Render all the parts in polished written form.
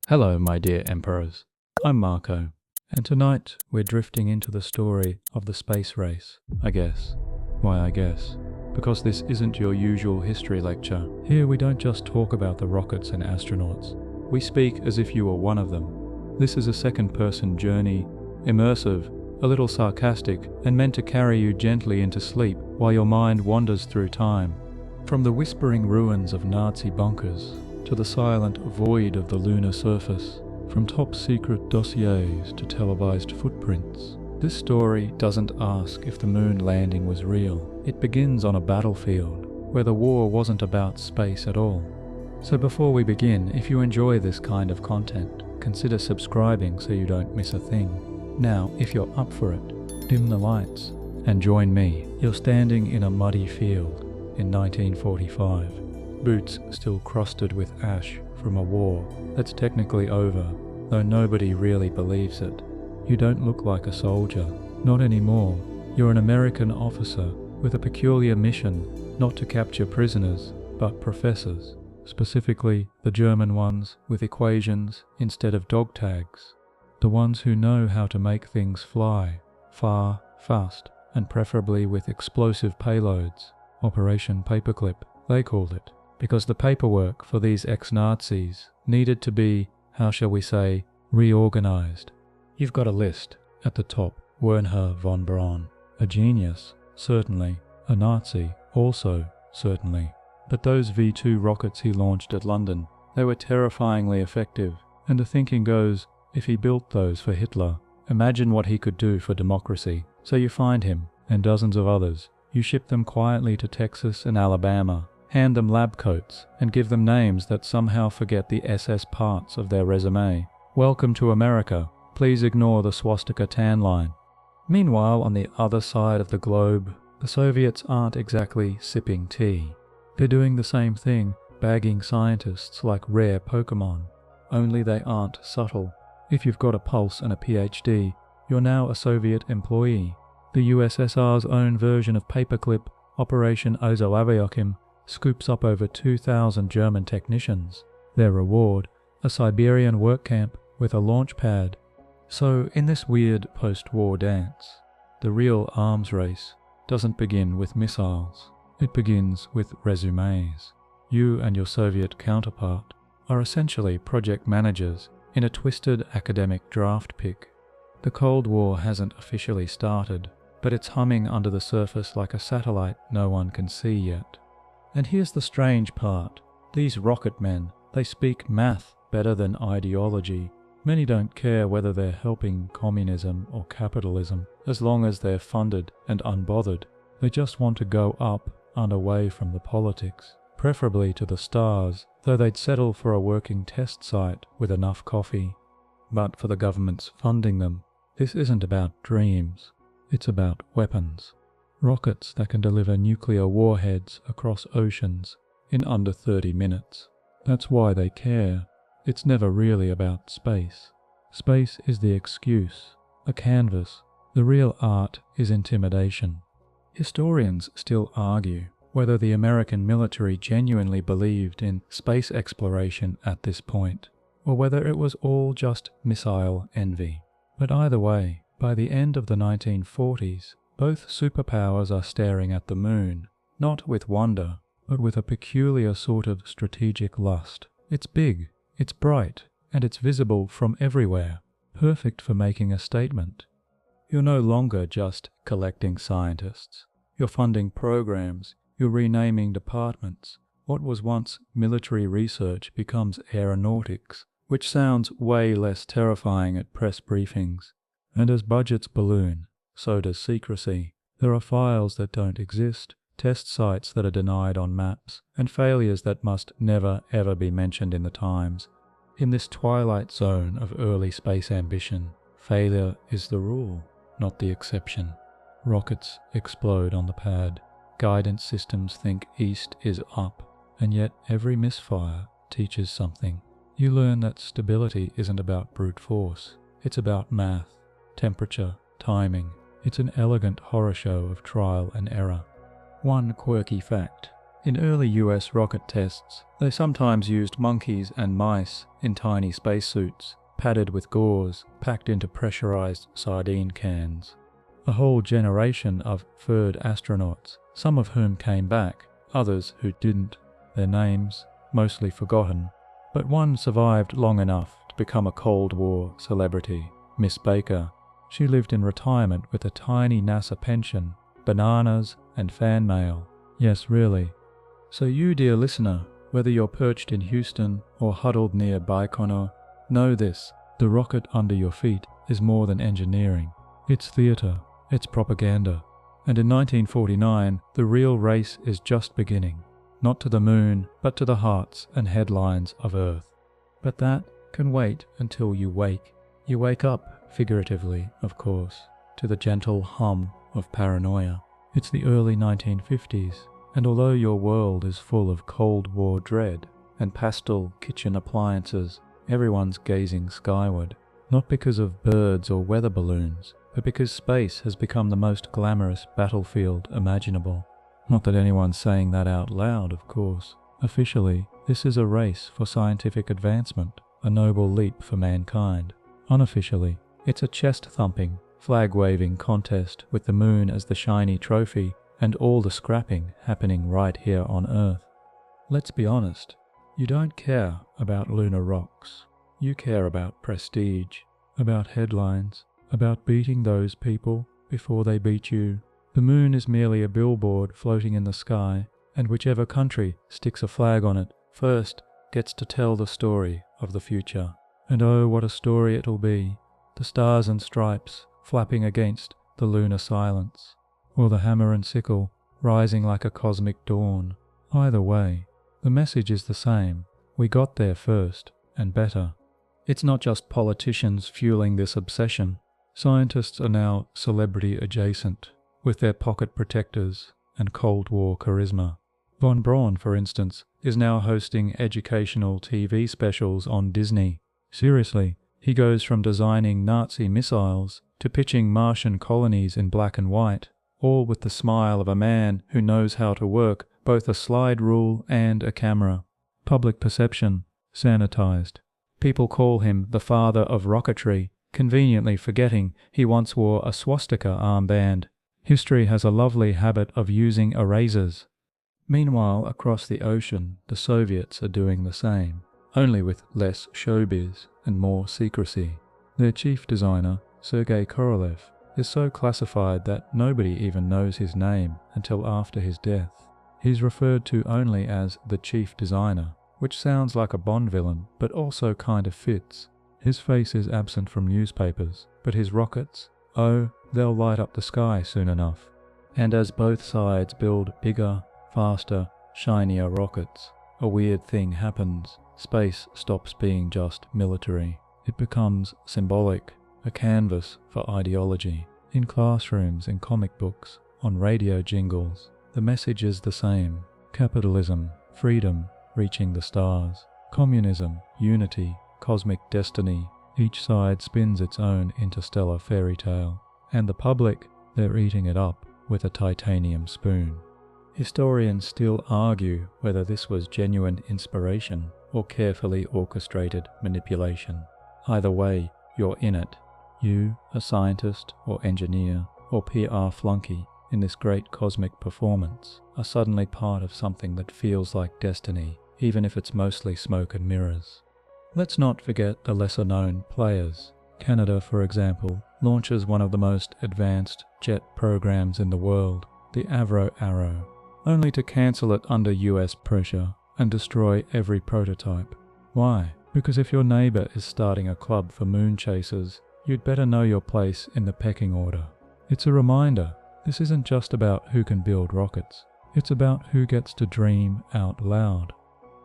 Hello, my dear emperors. I'm Marco, and tonight we're drifting into the story of the space race, I guess. Why I guess? Because this isn't your usual history lecture. Here we don't just talk about the rockets and astronauts. We speak as if you were one of them. This is a second-person journey, immersive, a little sarcastic, and meant to carry you gently into sleep while your mind wanders through time. From the whispering ruins of Nazi bunkers to the silent void of the lunar surface, from top-secret dossiers to televised footprints, this story doesn't ask if the moon landing was real. It begins on a battlefield where the war wasn't about space at all. So before we begin, if you enjoy this kind of content, consider subscribing so you don't miss a thing. Now, if you're up for it, dim the lights and join me. You're standing in a muddy field in 1945. Boots still crusted with ash from a war that's technically over, though nobody really believes it. You don't look like a soldier, not anymore. You're an American officer with a peculiar mission, not to capture prisoners, but professors, specifically the German ones with equations instead of dog tags. The ones who know how to make things fly, far, fast, and preferably with explosive payloads. Operation Paperclip, they called it, because the paperwork for these ex-Nazis needed to be, how shall we say, reorganized. You've got a list. At the top, Wernher von Braun. A genius, certainly. A Nazi, also, certainly. But those V-2 rockets he launched at London, they were terrifyingly effective. And the thinking goes, if he built those for Hitler, imagine what he could do for democracy. So you find him, and dozens of others. You ship them quietly to Texas and Alabama, hand them lab coats, and give them names that somehow forget the SS parts of their resume. Welcome to America. Please ignore the swastika tan line. Meanwhile, on the other side of the globe, the Soviets aren't exactly sipping tea. They're doing the same thing, bagging scientists like rare Pokemon. Only they aren't subtle. If you've got a pulse and a PhD, you're now a Soviet employee. The USSR's own version of Paperclip, Operation Ozoloavyokim, scoops up over 2,000 German technicians. Their reward, a Siberian work camp with a launch pad. So in this weird post-war dance, the real arms race doesn't begin with missiles. It begins with resumes. You and your Soviet counterpart are essentially project managers in a twisted academic draft pick. The Cold War hasn't officially started, but it's humming under the surface like a satellite no one can see yet. And here's the strange part. These rocket men, they speak math better than ideology. Many don't care whether they're helping communism or capitalism, as long as they're funded and unbothered. They just want to go up and away from the politics, preferably to the stars, though they'd settle for a working test site with enough coffee. But for the governments funding them, this isn't about dreams. It's about weapons. Rockets that can deliver nuclear warheads across oceans in under 30 minutes. That's why they care. It's never really about space. Space is the excuse, a canvas. The real art is intimidation. Historians still argue whether the American military genuinely believed in space exploration at this point, or whether it was all just missile envy. But either way, by the end of the 1940s, both superpowers are staring at the moon, not with wonder, but with a peculiar sort of strategic lust. It's big, it's bright, and it's visible from everywhere, perfect for making a statement. You're no longer just collecting scientists. You're funding programs, you're renaming departments. What was once military research becomes aeronautics, which sounds way less terrifying at press briefings. And as budgets balloon, so does secrecy. There are files that don't exist, test sites that are denied on maps, and failures that must never ever be mentioned in the Times. In this twilight zone of early space ambition, failure is the rule, not the exception. Rockets explode on the pad. Guidance systems think east is up, and yet every misfire teaches something. You learn that stability isn't about brute force. It's about math, temperature, timing. It's an elegant horror show of trial and error. One quirky fact. In early US rocket tests, they sometimes used monkeys and mice in tiny spacesuits, padded with gauze, packed into pressurized sardine cans. A whole generation of furred astronauts, some of whom came back, others who didn't. Their names, mostly forgotten, but one survived long enough to become a Cold War celebrity, Miss Baker. She lived in retirement with a tiny NASA pension, bananas and fan mail. Yes, really. So you, dear listener, whether you're perched in Houston or huddled near Baikonur, know this: the rocket under your feet is more than engineering. It's theatre, it's propaganda. And in 1949, the real race is just beginning. Not to the moon, but to the hearts and headlines of Earth. But that can wait until you wake. You wake up, figuratively, of course, to the gentle hum of paranoia. It's the early 1950s, and although your world is full of Cold War dread and pastel kitchen appliances, everyone's gazing skyward, not because of birds or weather balloons, but because space has become the most glamorous battlefield imaginable. Not that anyone's saying that out loud, of course. Officially, this is a race for scientific advancement, a noble leap for mankind. Unofficially, it's a chest-thumping, flag-waving contest with the moon as the shiny trophy and all the scrapping happening right here on Earth. Let's be honest, you don't care about lunar rocks. You care about prestige, about headlines, about beating those people before they beat you. The moon is merely a billboard floating in the sky, and whichever country sticks a flag on it first gets to tell the story of the future. And oh, what a story it'll be. The stars and stripes flapping against the lunar silence, or the hammer and sickle rising like a cosmic dawn. Either way, the message is the same. We got there first, and better. It's not just politicians fueling this obsession. Scientists are now celebrity adjacent, with their pocket protectors and Cold War charisma. Von Braun, for instance, is now hosting educational TV specials on Disney. Seriously, he goes from designing Nazi missiles to pitching Martian colonies in black and white, all with the smile of a man who knows how to work both a slide rule and a camera. Public perception, sanitized. People call him the father of rocketry, conveniently forgetting he once wore a swastika armband. History has a lovely habit of using erasers. Meanwhile, across the ocean, the Soviets are doing the same, only with less showbiz and more secrecy. Their chief designer, Sergei Korolev, is so classified that nobody even knows his name until after his death. He's referred to only as the chief designer, which sounds like a Bond villain, but also kind of fits. His face is absent from newspapers, but his rockets, oh, they'll light up the sky soon enough. And as both sides build bigger, faster, shinier rockets, a weird thing happens. Space stops being just military. It becomes symbolic, a canvas for ideology. In classrooms, in comic books, on radio jingles, the message is the same. Capitalism, freedom, reaching the stars. Communism, unity, cosmic destiny. Each side spins its own interstellar fairy tale. And the public, they're eating it up with a titanium spoon. Historians still argue whether this was genuine inspiration or carefully orchestrated manipulation. Either way, you're in it. You, a scientist or engineer or PR flunky in this great cosmic performance, are suddenly part of something that feels like destiny, even if it's mostly smoke and mirrors. Let's not forget the lesser-known players. Canada, for example, launches one of the most advanced jet programs in the world, the Avro Arrow, only to cancel it under US pressure and destroy every prototype. Why? Because if your neighbor is starting a club for moon chasers, you'd better know your place in the pecking order. It's a reminder, this isn't just about who can build rockets. It's about who gets to dream out loud.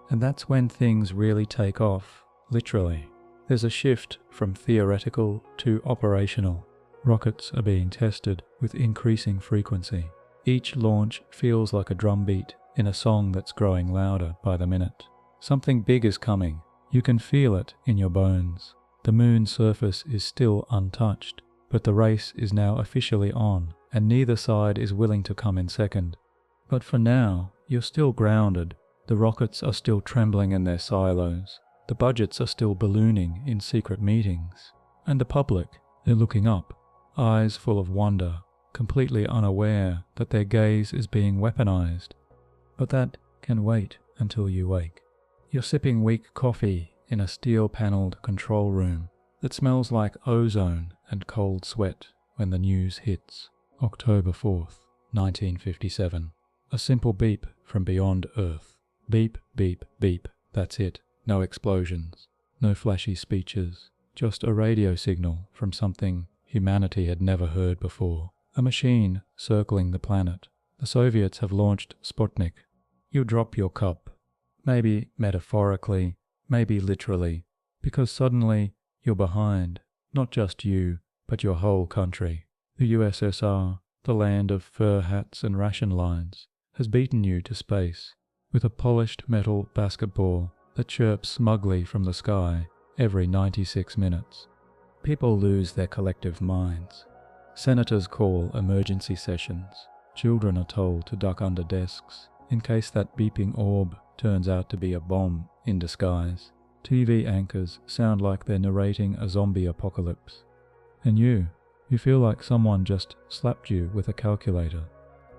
And that's when things really take off, literally. There's a shift from theoretical to operational. Rockets are being tested with increasing frequency. Each launch feels like a drumbeat in a song that's growing louder by the minute. Something big is coming. You can feel it in your bones. The moon's surface is still untouched, but the race is now officially on, and neither side is willing to come in second. But for now, You're still grounded. The rockets are still trembling in their silos. The budgets are still ballooning in secret meetings. And the public, they're looking up, eyes full of wonder, completely unaware that their gaze is being weaponized. But that can wait until you wake. You're sipping weak coffee in a steel-paneled control room that smells like ozone and cold sweat when the news hits. October 4th, 1957. A simple beep from beyond Earth. Beep, beep, beep. That's it. No explosions. No flashy speeches. Just a radio signal from something humanity had never heard before. A machine circling the planet. The Soviets have launched Sputnik. You drop your cup. Maybe metaphorically, maybe literally, because suddenly you're behind. Not just you, but your whole country. The USSR, the land of fur hats and ration lines, has beaten you to space with a polished metal basketball that chirps smugly from the sky every 96 minutes. People lose their collective minds. Senators call emergency sessions. Children are told to duck under desks in case that beeping orb turns out to be a bomb in disguise. TV anchors sound like they're narrating a zombie apocalypse. And you feel like someone just slapped you with a calculator.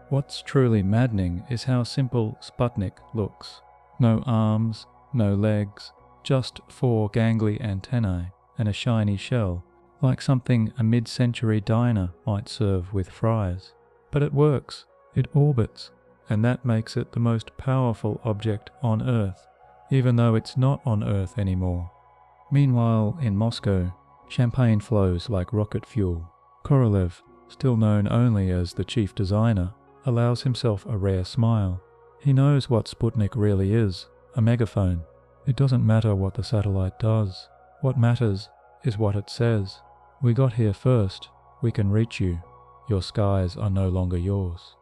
What's truly maddening is how simple Sputnik looks. No arms, no legs, just 4 gangly antennae and a shiny shell, like something a mid-century diner might serve with fries. But it works, it orbits, and that makes it the most powerful object on Earth, even though it's not on Earth anymore. Meanwhile, in Moscow, champagne flows like rocket fuel. Korolev, still known only as the chief designer, allows himself a rare smile. He knows what Sputnik really is, a megaphone. It doesn't matter what the satellite does. What matters is what it says. We got here first. We can reach you. Your skies are no longer yours.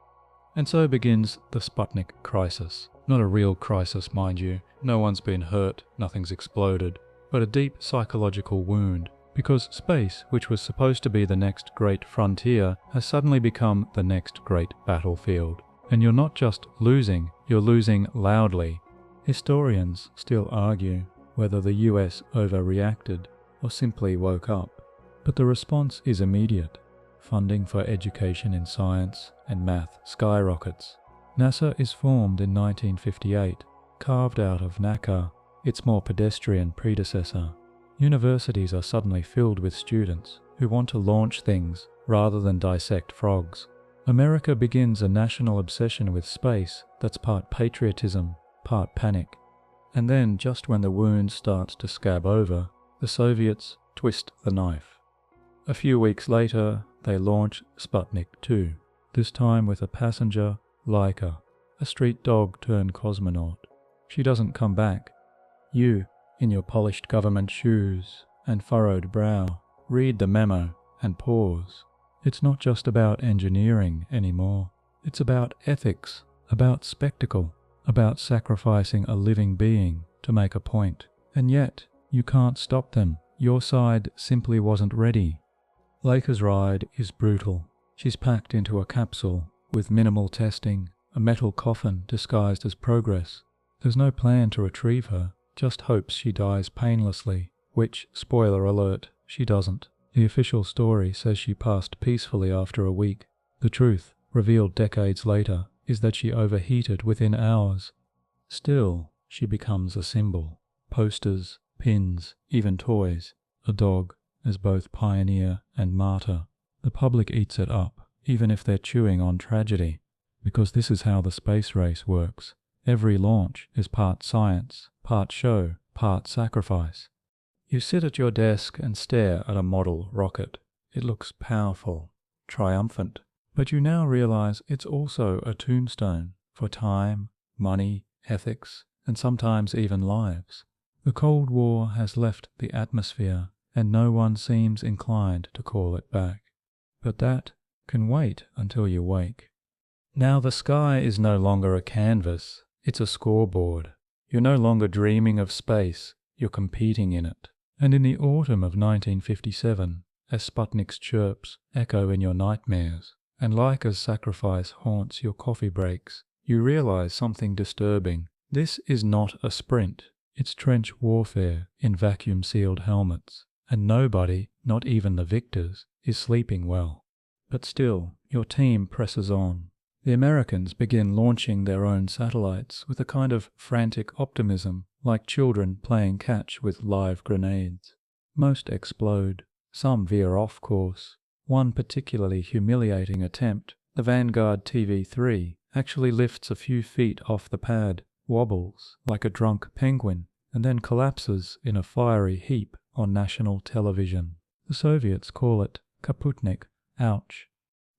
And so begins the Sputnik crisis. Not a real crisis, mind you. No one's been hurt, nothing's exploded, but a deep psychological wound. Because space, which was supposed to be the next great frontier, has suddenly become the next great battlefield. And you're not just losing, you're losing loudly. Historians still argue whether the US overreacted or simply woke up. But the response is immediate. Funding for education in science and math skyrockets. NASA is formed in 1958, carved out of NACA, its more pedestrian predecessor. Universities are suddenly filled with students who want to launch things rather than dissect frogs. America begins a national obsession with space that's part patriotism, part panic. And then, just when the wound starts to scab over, the Soviets twist the knife. A few weeks later, they launch Sputnik 2, this time with a passenger, Laika, a street dog turned cosmonaut. She doesn't come back. You, in your polished government shoes and furrowed brow, read the memo and pause. It's not just about engineering anymore. It's about ethics, about spectacle, about sacrificing a living being to make a point. And yet, you can't stop them. Your side simply wasn't ready. Laika's ride is brutal. She's packed into a capsule with minimal testing, a metal coffin disguised as progress. There's no plan to retrieve her, just hopes she dies painlessly, which, spoiler alert, she doesn't. The official story says she passed peacefully after a week. The truth, revealed decades later, is that she overheated within hours. Still, she becomes a symbol. Posters, pins, even toys. A dog as both pioneer and martyr. The public eats it up, even if they're chewing on tragedy, because this is how the space race works. Every launch is part science, part show, part sacrifice. You sit at your desk and stare at a model rocket. It looks powerful, triumphant, but you now realize it's also a tombstone for time, money, ethics, and sometimes even lives. The Cold War has left the atmosphere, and no one seems inclined to call it back. But that can wait until you wake. Now the sky is no longer a canvas, it's a scoreboard. You're no longer dreaming of space, you're competing in it. And in the autumn of 1957, as Sputnik's chirps echo in your nightmares, and Laika's sacrifice haunts your coffee breaks, you realize something disturbing. This is not a sprint. It's trench warfare in vacuum-sealed helmets, and nobody, not even the victors, is sleeping well. But still, your team presses on. The Americans begin launching their own satellites with a kind of frantic optimism, like children playing catch with live grenades. Most explode. Some veer off course. One particularly humiliating attempt, the Vanguard TV-3, actually lifts a few feet off the pad, wobbles like a drunk penguin, and then collapses in a fiery heap on national television. The Soviets call it Kaputnik. Ouch.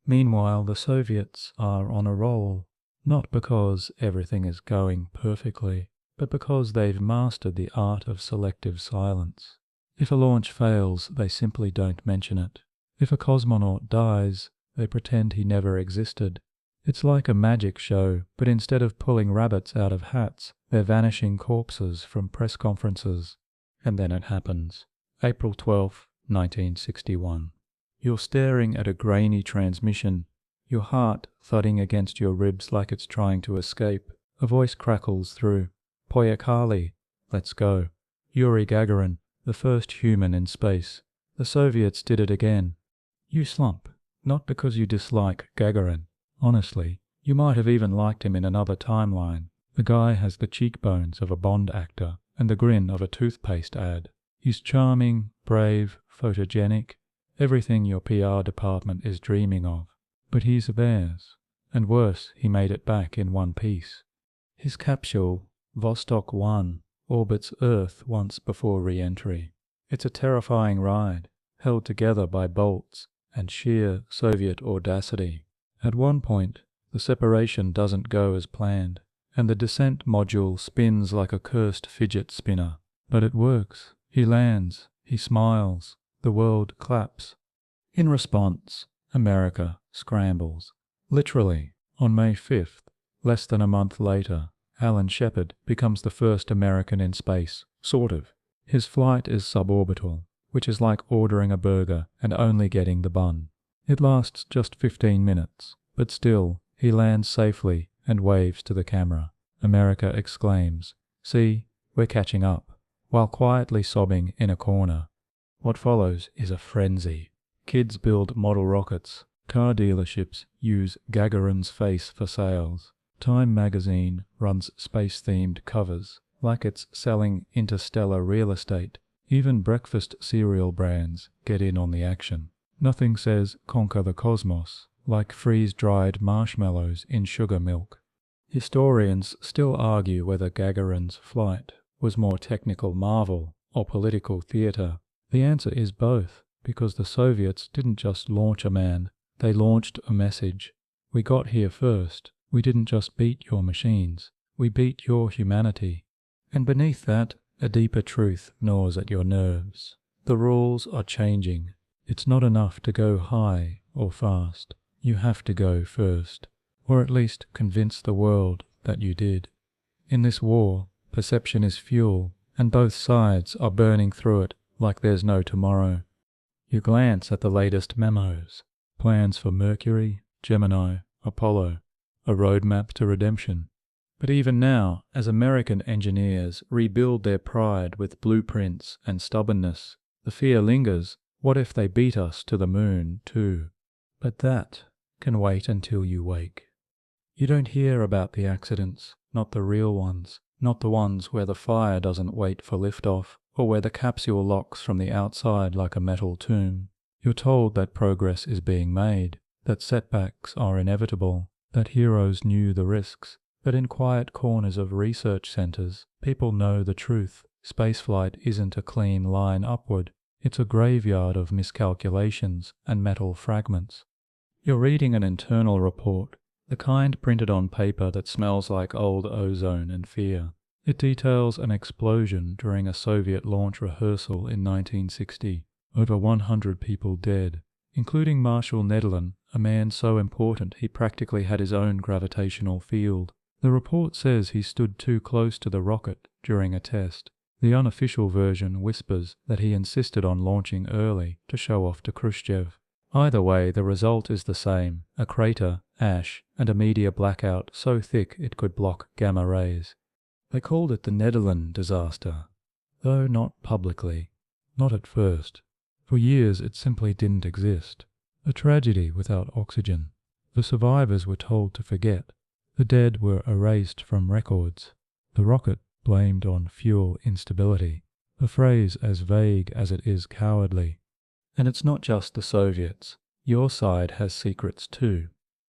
Meanwhile, the Soviets are on a roll, not because everything is going perfectly, but because they've mastered the art of selective silence. If a launch fails, they simply don't mention it. If a cosmonaut dies, they pretend he never existed. It's like a magic show, but instead of pulling rabbits out of hats, they're vanishing corpses from press conferences. And then it happens. April 12, 1961. You're staring at a grainy transmission, your heart thudding against your ribs like it's trying to escape. A voice crackles through. Poyakali, let's go. Yuri Gagarin, the first human in space. The Soviets did it again. You slump, not because you dislike Gagarin. Honestly, you might have even liked him in another timeline. The guy has the cheekbones of a Bond actor and the grin of a toothpaste ad. He's charming, brave, photogenic, everything your PR department is dreaming of. But he's theirs. And worse, he made it back in one piece. His capsule, Vostok 1, orbits Earth once before re-entry. It's a terrifying ride, held together by bolts and sheer Soviet audacity. At one point, the separation doesn't go as planned, and the descent module spins like a cursed fidget spinner. But it works. He lands. He smiles. The world claps. In response, America scrambles. Literally, on May 5th, less than a month later, Alan Shepard becomes the first American in space, sort of. His flight is suborbital, which is like ordering a burger and only getting the bun. It lasts just 15 minutes, but still, he lands safely and waves to the camera. America exclaims, "See, we're catching up," while quietly sobbing in a corner. What follows is a frenzy. Kids build model rockets. Car dealerships use Gagarin's face for sales. Time magazine runs space-themed covers, like it's selling interstellar real estate. Even breakfast cereal brands get in on the action. Nothing says conquer the cosmos like freeze-dried marshmallows in sugar milk. Historians still argue whether Gagarin's flight was more technical marvel or political theatre. The answer is both, because the Soviets didn't just launch a man, they launched a message. We got here first. We didn't just beat your machines. We beat your humanity. And beneath that, a deeper truth gnaws at your nerves. The rules are changing. It's not enough to go high or fast. You have to go first, or at least convince the world that you did. In this war, perception is fuel, and both sides are burning through it like there's no tomorrow. You glance at the latest memos, plans for Mercury, Gemini, Apollo, a roadmap to redemption. But even now, as American engineers rebuild their pride with blueprints and stubbornness, the fear lingers. What if they beat us to the moon, too? But that can wait until you wake. You don't hear about the accidents, not the real ones, not the ones where the fire doesn't wait for liftoff, or where the capsule locks from the outside like a metal tomb. You're told that progress is being made, that setbacks are inevitable, that heroes knew the risks. But in quiet corners of research centers, people know the truth. Spaceflight isn't a clean line upward. It's a graveyard of miscalculations and metal fragments. You're reading an internal report, the kind printed on paper that smells like old ozone and fear. It details an explosion during a Soviet launch rehearsal in 1960. Over 100 people dead, including Marshal Nedelin, a man so important he practically had his own gravitational field. The report says he stood too close to the rocket during a test. The unofficial version whispers that he insisted on launching early to show off to Khrushchev. Either way, the result is the same: a crater, ash, and a meteor blackout so thick it could block gamma rays. They called it the Netherland disaster, though not publicly. Not at first. For years it simply didn't exist. A tragedy without oxygen. The survivors were told to forget. The dead were erased from records. The rocket blamed on fuel instability. A phrase as vague as it is cowardly. And it's not just the Soviets. Your side has secrets too.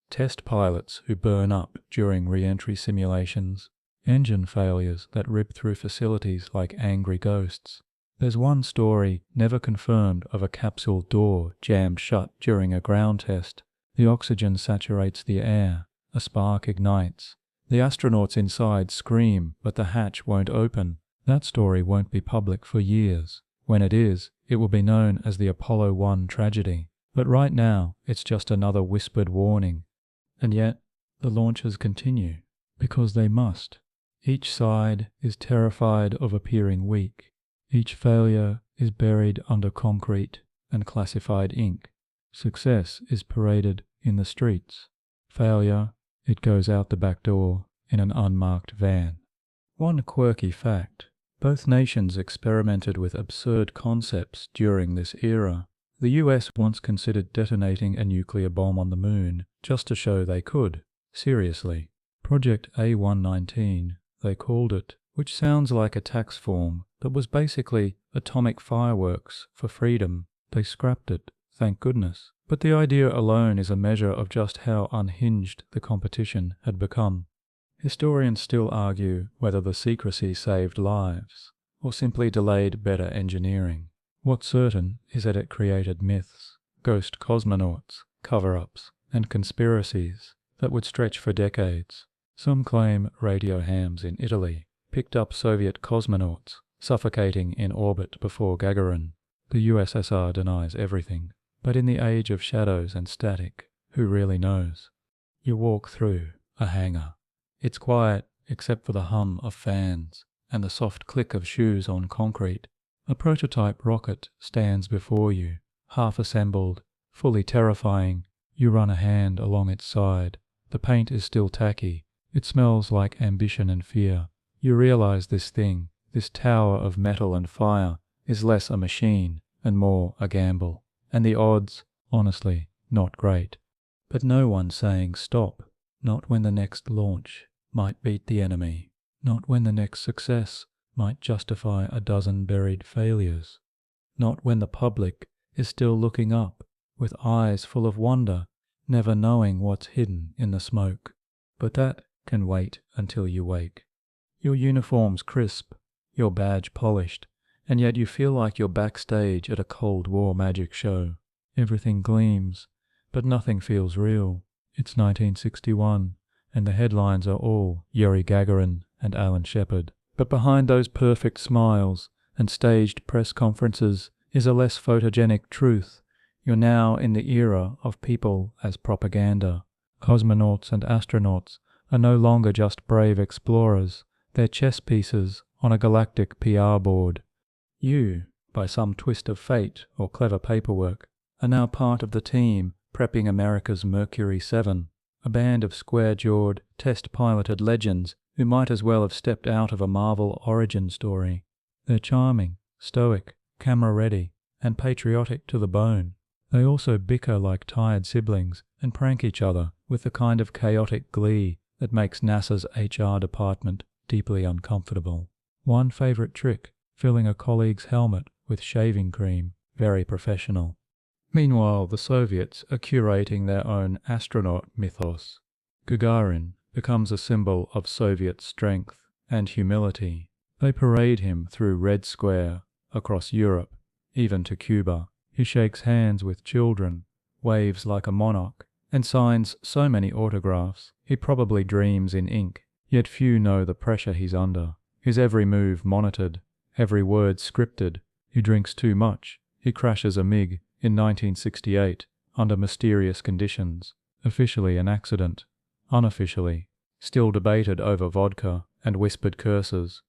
Test pilots who burn up during re-entry simulations. Engine failures that rip through facilities like angry ghosts. There's one story, never confirmed, of a capsule door jammed shut during a ground test. The oxygen saturates the air. A spark ignites. The astronauts inside scream, but the hatch won't open. That story won't be public for years. When it is, it will be known as the Apollo 1 tragedy. But right now, it's just another whispered warning. And yet, the launches continue. Because they must. Each side is terrified of appearing weak. Each failure is buried under concrete and classified ink. Success is paraded in the streets. Failure, it goes out the back door in an unmarked van. One quirky fact: both nations experimented with absurd concepts during this era. The US once considered detonating a nuclear bomb on the moon just to show they could. Seriously. Project A119, they called it, which sounds like a tax form that was basically atomic fireworks for freedom. They scrapped it, thank goodness. But the idea alone is a measure of just how unhinged the competition had become. Historians still argue whether the secrecy saved lives, or simply delayed better engineering. What's certain is that it created myths, ghost cosmonauts, cover-ups, and conspiracies that would stretch for decades. Some claim radio hams in Italy picked up Soviet cosmonauts suffocating in orbit before Gagarin. The USSR denies everything. But in the age of shadows and static, who really knows? You walk through a hangar. It's quiet except for the hum of fans and the soft click of shoes on concrete. A prototype rocket stands before you, half assembled, fully terrifying. You run a hand along its side. The paint is still tacky. It smells like ambition and fear. You realize this thing, this tower of metal and fire, is less a machine and more a gamble. And the odds, honestly, not great. But no one's saying stop. Not when the next launch might beat the enemy. Not when the next success might justify a dozen buried failures. Not when the public is still looking up with eyes full of wonder, never knowing what's hidden in the smoke. But that can wait until you wake. Your uniform's crisp, your badge polished, and yet you feel like you're backstage at a Cold War magic show. Everything gleams, but nothing feels real. It's 1961, and the headlines are all Yuri Gagarin and Alan Shepard. But behind those perfect smiles and staged press conferences is a less photogenic truth. You're now in the era of people as propaganda. Cosmonauts and astronauts are no longer just brave explorers. They're chess pieces on a galactic PR board. You, by some twist of fate or clever paperwork, are now part of the team prepping America's Mercury 7, a band of square-jawed, test-piloted legends who might as well have stepped out of a Marvel origin story. They're charming, stoic, camera-ready, and patriotic to the bone. They also bicker like tired siblings and prank each other with the kind of chaotic glee that makes NASA's HR department deeply uncomfortable. One favorite trick: filling a colleague's helmet with shaving cream. Very professional. Meanwhile, the Soviets are curating their own astronaut mythos. Gagarin becomes a symbol of Soviet strength and humility. They parade him through Red Square, across Europe, even to Cuba. He shakes hands with children, waves like a monarch, and signs so many autographs he probably dreams in ink. Yet few know the pressure he's under. His every move monitored, every word scripted. He drinks too much. He crashes a MiG in 1968 under mysterious conditions. Officially an accident. Unofficially, still debated over vodka and whispered curses.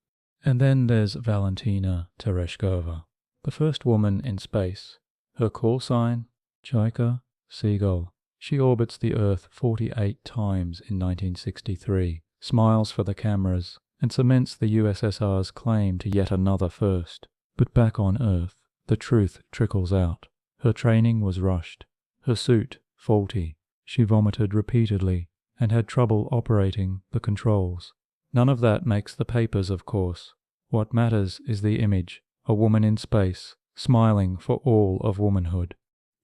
And then there's Valentina Tereshkova, the first woman in space. Her call sign? Chaika, seagull. She orbits the Earth 48 times in 1963, smiles for the cameras, and cements the USSR's claim to yet another first. But back on Earth, the truth trickles out. Her training was rushed, her suit faulty. She vomited repeatedly and had trouble operating the controls. None of that makes the papers, of course. What matters is the image, a woman in space, smiling for all of womanhood.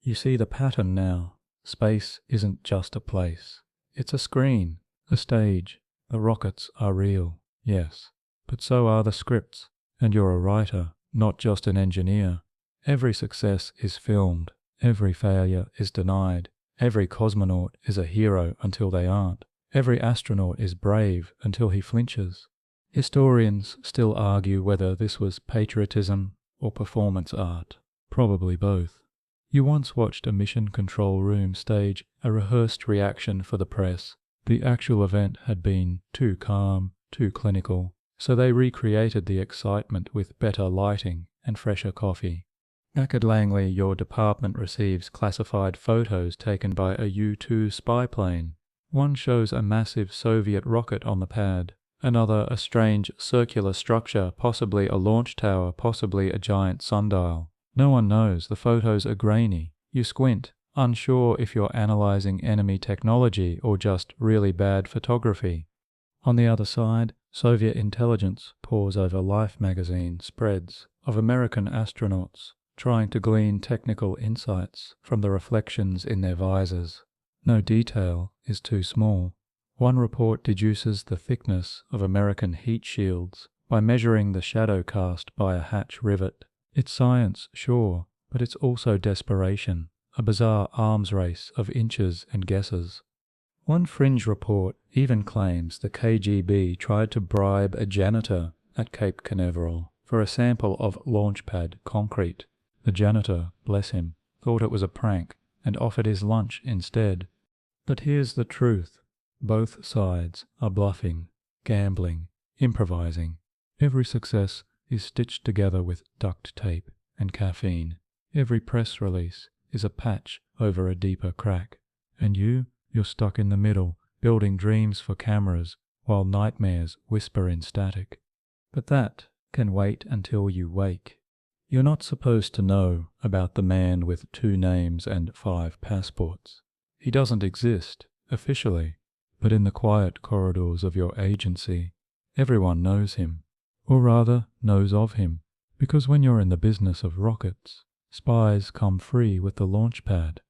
You see the pattern now. Space isn't just a place. It's a screen, a stage. The rockets are real, yes, but so are the scripts. And you're a writer, not just an engineer. Every success is filmed. Every failure is denied. Every cosmonaut is a hero until they aren't. Every astronaut is brave until he flinches. Historians still argue whether this was patriotism or performance art. Probably both. You once watched a mission control room stage a rehearsed reaction for the press. The actual event had been too calm, too clinical, so they recreated the excitement with better lighting and fresher coffee. Back at Langley, your department receives classified photos taken by a U-2 spy plane. One shows a massive Soviet rocket on the pad, another a strange circular structure, possibly a launch tower, possibly a giant sundial. No one knows, the photos are grainy. You squint, unsure if you're analyzing enemy technology or just really bad photography. On the other side, Soviet intelligence pores over Life magazine spreads of American astronauts trying to glean technical insights from the reflections in their visors. No detail is too small. One report deduces the thickness of American heat shields by measuring the shadow cast by a hatch rivet. It's science, sure, but it's also desperation, a bizarre arms race of inches and guesses. One fringe report even claims the KGB tried to bribe a janitor at Cape Canaveral for a sample of launchpad concrete. The janitor, bless him, thought it was a prank and offered his lunch instead. But here's the truth. Both sides are bluffing, gambling, improvising. Every success is stitched together with duct tape and caffeine. Every press release is a patch over a deeper crack. And you're stuck in the middle, building dreams for cameras while nightmares whisper in static. But that can wait until you wake. You're not supposed to know about the man with 2 names and 5 passports. He doesn't exist, officially, but in the quiet corridors of your agency, everyone knows him, or rather knows of him, because when you're in the business of rockets, spies come free with the launch pad.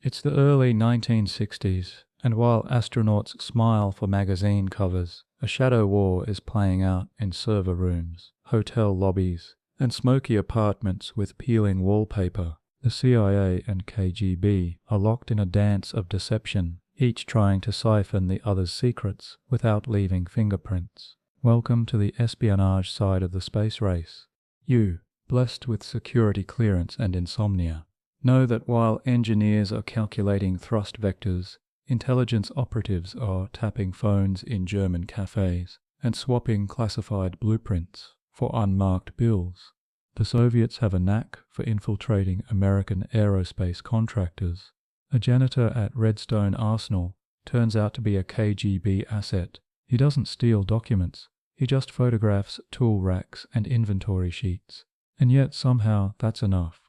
It's the early 1960s, and while astronauts smile for magazine covers, a shadow war is playing out in server rooms, hotel lobbies, and smoky apartments with peeling wallpaper. The CIA and KGB are locked in a dance of deception, each trying to siphon the other's secrets without leaving fingerprints. Welcome to the espionage side of the space race. You, blessed with security clearance and insomnia, know that while engineers are calculating thrust vectors, intelligence operatives are tapping phones in German cafes and swapping classified blueprints for unmarked bills. The Soviets have a knack for infiltrating American aerospace contractors. A janitor at Redstone Arsenal turns out to be a KGB asset. He doesn't steal documents, he just photographs tool racks and inventory sheets. And yet somehow that's enough.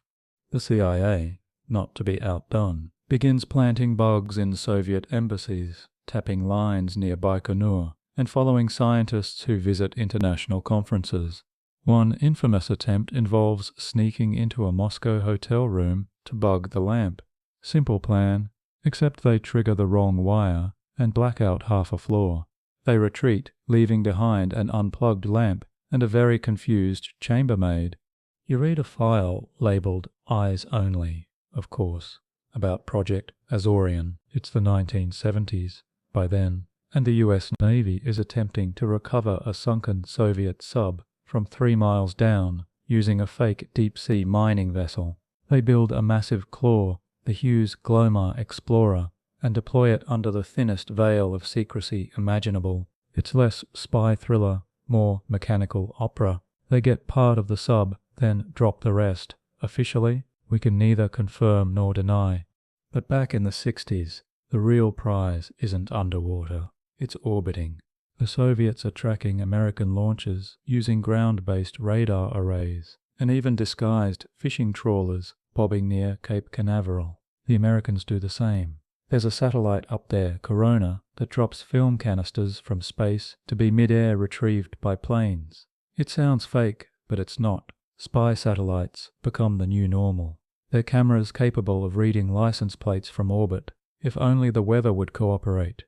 The CIA, not to be outdone, begins planting bugs in Soviet embassies, tapping lines near Baikonur, and following scientists who visit international conferences. One infamous attempt involves sneaking into a Moscow hotel room to bug the lamp. Simple plan, except they trigger the wrong wire and black out half a floor. They retreat, leaving behind an unplugged lamp and a very confused chambermaid. You read a file labeled Eyes Only, of course, about Project Azorian. It's the 1970s by then, and the US Navy is attempting to recover a sunken Soviet sub from 3 miles down using a fake deep-sea mining vessel. They build a massive claw, the Hughes Glomar Explorer, and deploy it under the thinnest veil of secrecy imaginable. It's less spy thriller, more mechanical opera. They get part of the sub, then drop the rest. Officially, we can neither confirm nor deny. But back in the 60s, the real prize isn't underwater, it's orbiting. The Soviets are tracking American launches using ground-based radar arrays and even disguised fishing trawlers bobbing near Cape Canaveral. The Americans do the same. There's a satellite up there, Corona, that drops film canisters from space to be mid-air retrieved by planes. It sounds fake, but it's not. Spy satellites become the new normal. They're cameras capable of reading license plates from orbit, if only the weather would cooperate.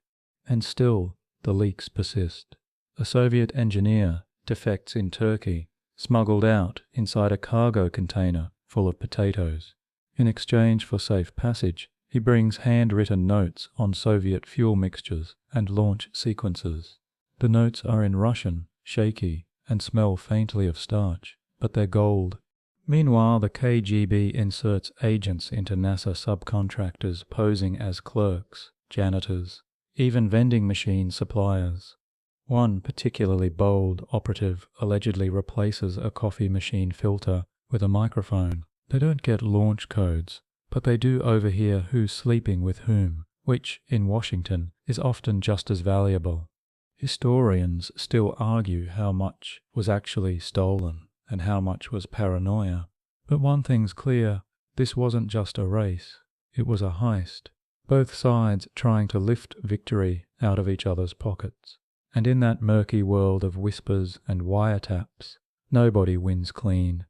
And still, the leaks persist. A Soviet engineer defects in Turkey, smuggled out inside a cargo container full of potatoes. In exchange for safe passage, he brings handwritten notes on Soviet fuel mixtures and launch sequences. The notes are in Russian, shaky, and smell faintly of starch, but they're gold. Meanwhile, the KGB inserts agents into NASA subcontractors posing as clerks, janitors, even vending machine suppliers. One particularly bold operative allegedly replaces a coffee machine filter with a microphone. They don't get launch codes, but they do overhear who's sleeping with whom, which, in Washington, is often just as valuable. Historians still argue how much was actually stolen and how much was paranoia. But one thing's clear, this wasn't just a race, it was a heist. Both sides trying to lift victory out of each other's pockets. And in that murky world of whispers and wiretaps, nobody wins clean.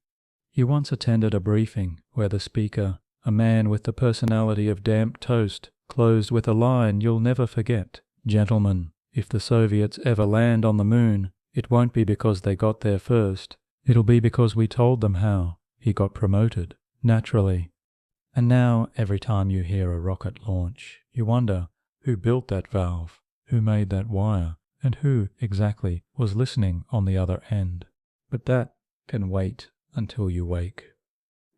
You once attended a briefing where the speaker, a man with the personality of damp toast, closed with a line you'll never forget. "Gentlemen, if the Soviets ever land on the moon, it won't be because they got there first. It'll be because we told them how." He got promoted, naturally. And now, every time you hear a rocket launch, you wonder who built that valve, who made that wire, and who exactly was listening on the other end. But that can wait until you wake.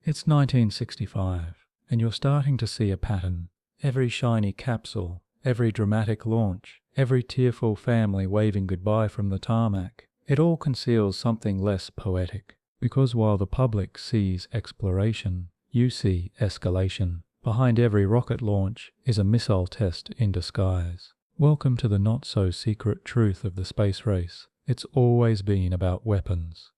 It's 1965, and you're starting to see a pattern. Every shiny capsule, every dramatic launch, every tearful family waving goodbye from the tarmac, it all conceals something less poetic. Because while the public sees exploration, you see escalation. Behind every rocket launch is a missile test in disguise. Welcome to the not-so-secret truth of the space race. It's always been about weapons.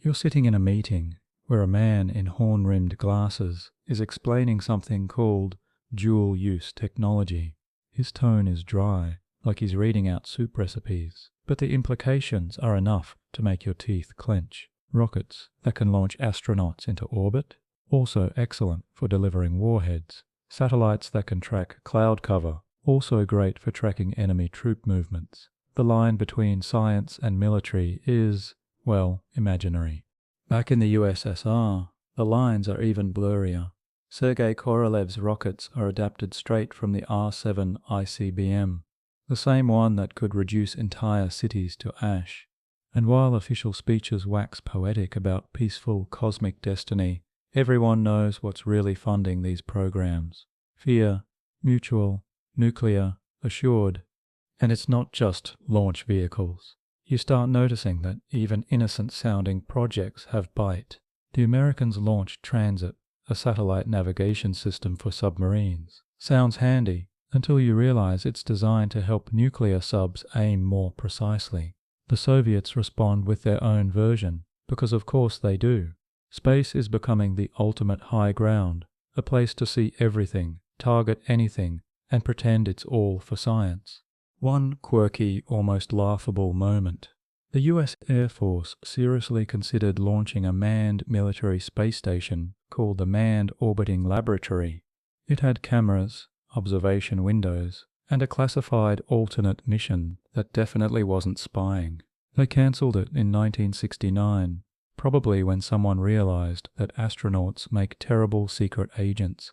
You're sitting in a meeting where a man in horn-rimmed glasses is explaining something called dual-use technology. His tone is dry, like he's reading out soup recipes, but the implications are enough to make your teeth clench. Rockets that can launch astronauts into orbit, also excellent for delivering warheads. Satellites that can track cloud cover, also great for tracking enemy troop movements. The line between science and military is, well, imaginary. Back in the USSR, the lines are even blurrier. Sergei Korolev's rockets are adapted straight from the R-7 ICBM, the same one that could reduce entire cities to ash. And while official speeches wax poetic about peaceful cosmic destiny, everyone knows what's really funding these programs. Fear, mutual, nuclear, assured. And it's not just launch vehicles. You start noticing that even innocent-sounding projects have bite. The Americans launched Transit, a satellite navigation system for submarines. Sounds handy, until you realize it's designed to help nuclear subs aim more precisely. The Soviets respond with their own version, because of course they do. Space is becoming the ultimate high ground, a place to see everything, target anything, and pretend it's all for science. One quirky, almost laughable moment. The US Air Force seriously considered launching a manned military space station called the Manned Orbiting Laboratory. It had cameras, observation windows, and a classified alternate mission that definitely wasn't spying. They cancelled it in 1969, probably when someone realized that astronauts make terrible secret agents.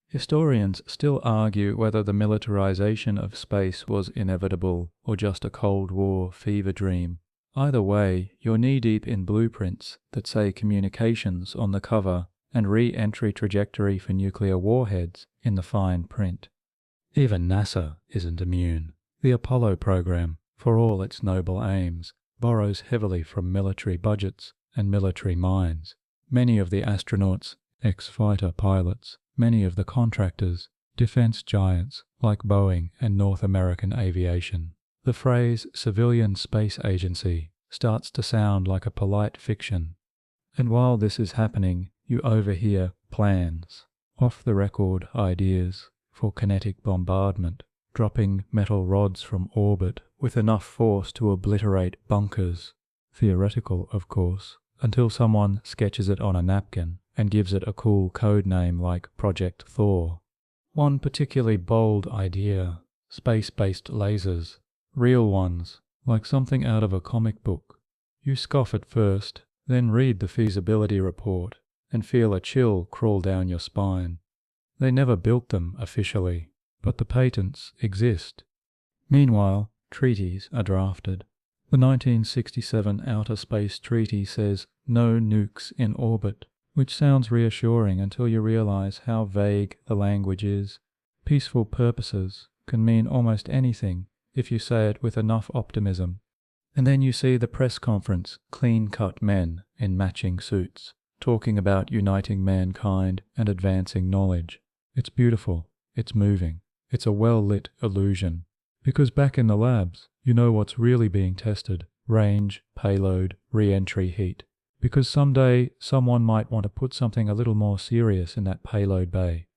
Historians still argue whether the militarization of space was inevitable or just a Cold War fever dream. Either way, you're knee-deep in blueprints that say communications on the cover and re-entry trajectory for nuclear warheads in the fine print. Even NASA isn't immune. The Apollo program, for all its noble aims, borrows heavily from military budgets and military minds. Many of the astronauts ex-fighter pilots, many of the contractors, defense giants like Boeing and North American Aviation. The phrase civilian space agency starts to sound like a polite fiction. And while this is happening, you overhear plans, off-the-record ideas for kinetic bombardment, dropping metal rods from orbit with enough force to obliterate bunkers. Theoretical, of course, until someone sketches it on a napkin and gives it a cool code name like Project Thor. One particularly bold idea, space-based lasers, real ones, like something out of a comic book. You scoff at first, then read the feasibility report and feel a chill crawl down your spine. They never built them officially, but the patents exist. Meanwhile, treaties are drafted. The 1967 Outer Space Treaty says no nukes in orbit, which sounds reassuring until you realize how vague the language is. Peaceful purposes can mean almost anything if you say it with enough optimism. And then you see the press conference, clean-cut men in matching suits, talking about uniting mankind and advancing knowledge. It's beautiful, it's moving, it's a well-lit illusion. Because back in the labs, you know what's really being tested: range, payload, re-entry heat. Because someday someone might want to put something a little more serious in that payload bay.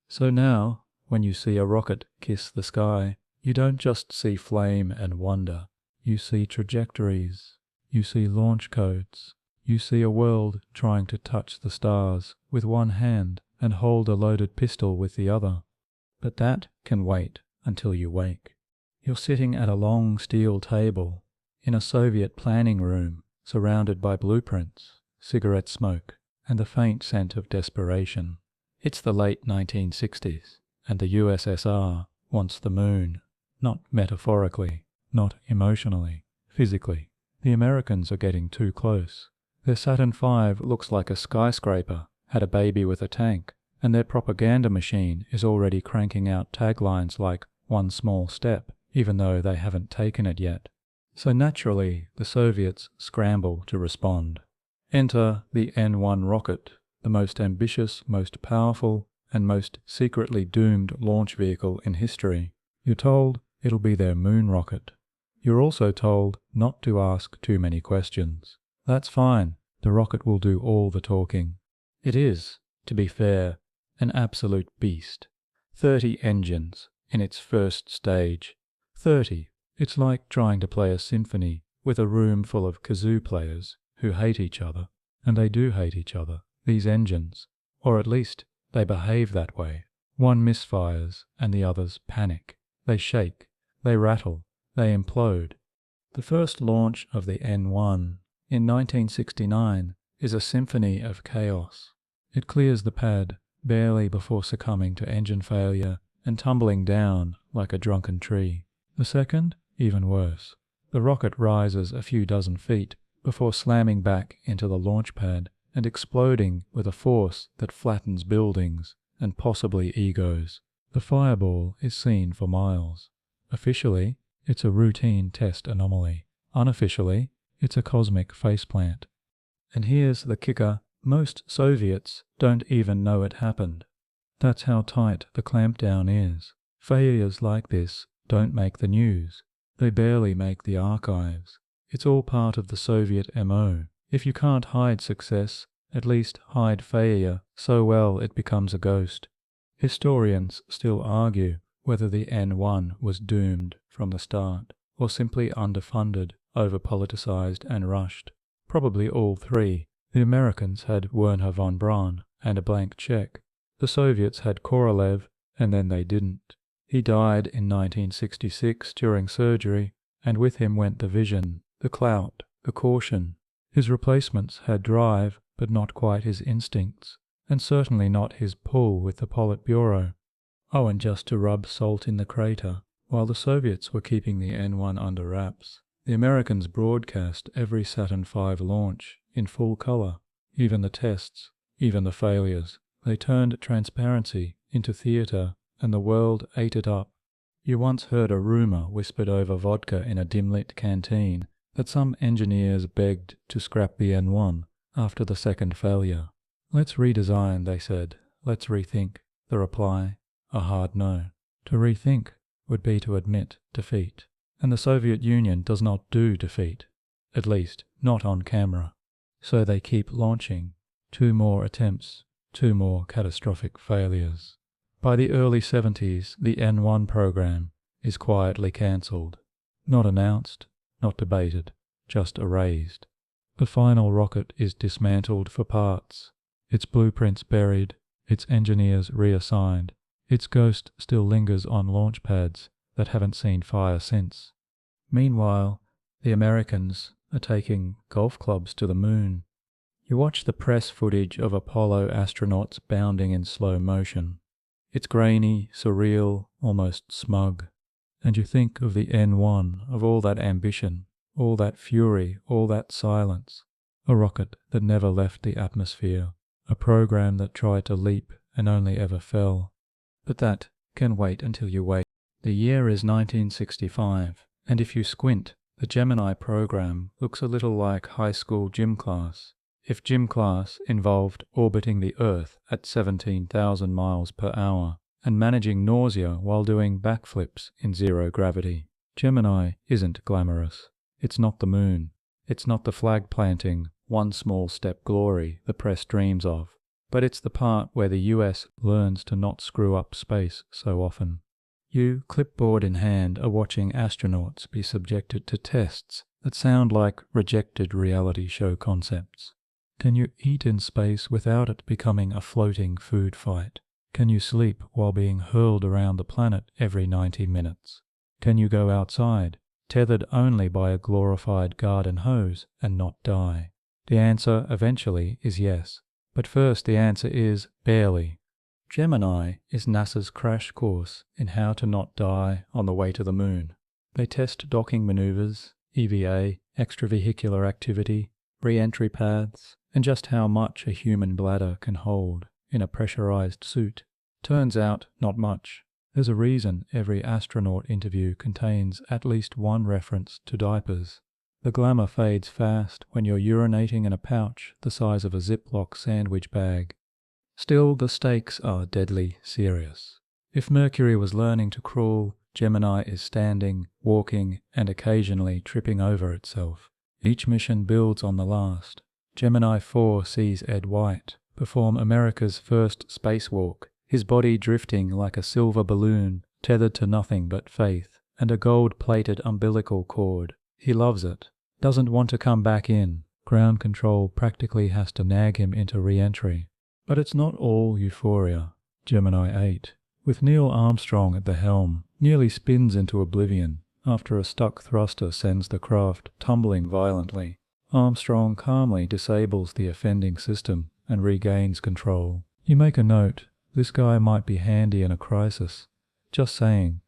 So now, when you see a rocket kiss the sky, you don't just see flame and wonder. You see trajectories, you see launch codes, you see a world trying to touch the stars with one hand and hold a loaded pistol with the other. But that can wait until you wake. You're sitting at a long steel table in a Soviet planning room surrounded by blueprints, cigarette smoke, and the faint scent of desperation. It's the late 1960s, and the USSR wants the moon, not metaphorically, not emotionally, physically. The Americans are getting too close. Their Saturn V looks like a skyscraper had a baby with a tank, and their propaganda machine is already cranking out taglines like "one small step," even though they haven't taken it yet. So naturally, the Soviets scramble to respond. Enter the N-1 rocket, the most ambitious, most powerful, and most secretly doomed launch vehicle in history. You're told it'll be their moon rocket. You're also told not to ask too many questions. That's fine, the rocket will do all the talking. It is, to be fair, an absolute beast. 30 engines in its first stage. 30. It's like trying to play a symphony with a room full of kazoo players who hate each other. And they do hate each other, these engines. Or at least, they behave that way. One misfires and the others panic. They shake, they rattle, they implode. The first launch of the N-1 in 1969 is a symphony of chaos. It clears the pad barely before succumbing to engine failure and tumbling down like a drunken tree. The second, even worse. The rocket rises a few dozen feet before slamming back into the launch pad and exploding with a force that flattens buildings and possibly egos. The fireball is seen for miles. Officially, it's a routine test anomaly. Unofficially, it's a cosmic faceplant. And here's the kicker: most Soviets don't even know it happened. That's how tight the clampdown is. Failures like this don't make the news. They barely make the archives. It's all part of the Soviet MO. If you can't hide success, at least hide failure so well it becomes a ghost. Historians still argue whether the N-1 was doomed from the start, or simply underfunded, over-politicized and rushed. Probably all three. The Americans had Wernher von Braun and a blank check. The Soviets had Korolev, and then they didn't. He died in 1966 during surgery, and with him went the vision, the clout, the caution. His replacements had drive, but not quite his instincts, and certainly not his pull with the Politburo. Oh, and just to rub salt in the crater, while the Soviets were keeping the N-1 under wraps, the Americans broadcast every Saturn V launch in full color, even the tests, even the failures. They turned transparency into theater, and the world ate it up. You once heard a rumor whispered over vodka in a dim-lit canteen that some engineers begged to scrap the N-1 after the second failure. Let's redesign, they said. Let's rethink. The reply, a hard no. To rethink would be to admit defeat. And the Soviet Union does not do defeat. At least, not on camera. So they keep launching. 2 more attempts, 2 more catastrophic failures. By the early 70s, the N1 program is quietly cancelled. Not announced, not debated, just erased. The final rocket is dismantled for parts, its blueprints buried, its engineers reassigned. Its ghost still lingers on launch pads that haven't seen fire since. Meanwhile, the Americans are taking golf clubs to the moon. You watch the press footage of Apollo astronauts bounding in slow motion. It's grainy, surreal, almost smug. And you think of the N1, of all that ambition, all that fury, all that silence. A rocket that never left the atmosphere. A program that tried to leap and only ever fell. But that can wait until you wait. The year is 1965, and if you squint, the Gemini program looks a little like high school gym class. If gym class involved orbiting the Earth at 17,000 miles per hour and managing nausea while doing backflips in zero gravity. Gemini isn't glamorous. It's not the moon. It's not the flag planting, one small step glory the press dreams of. But it's the part where the US learns to not screw up space so often. You, clipboard in hand, are watching astronauts be subjected to tests that sound like rejected reality show concepts. Can you eat in space without it becoming a floating food fight? Can you sleep while being hurled around the planet every 90 minutes? Can you go outside, tethered only by a glorified garden hose, and not die? The answer eventually is yes. But first the answer is barely. Gemini is NASA's crash course in how to not die on the way to the moon. They test docking maneuvers, EVA, extravehicular activity, re-entry paths, and just how much a human bladder can hold in a pressurized suit. Turns out, not much. There's a reason every astronaut interview contains at least one reference to diapers. The glamour fades fast when you're urinating in a pouch the size of a Ziploc sandwich bag. Still, the stakes are deadly serious. If Mercury was learning to crawl, Gemini is standing, walking, and occasionally tripping over itself. Each mission builds on the last. Gemini 4 sees Ed White perform America's first spacewalk, his body drifting like a silver balloon, tethered to nothing but faith, and a gold-plated umbilical cord. He loves it. Doesn't want to come back in. Ground control practically has to nag him into re-entry. But it's not all euphoria. Gemini 8, with Neil Armstrong at the helm, nearly spins into oblivion after a stuck thruster sends the craft tumbling violently. Armstrong calmly disables the offending system and regains control. You make a note, this guy might be handy in a crisis. Just saying.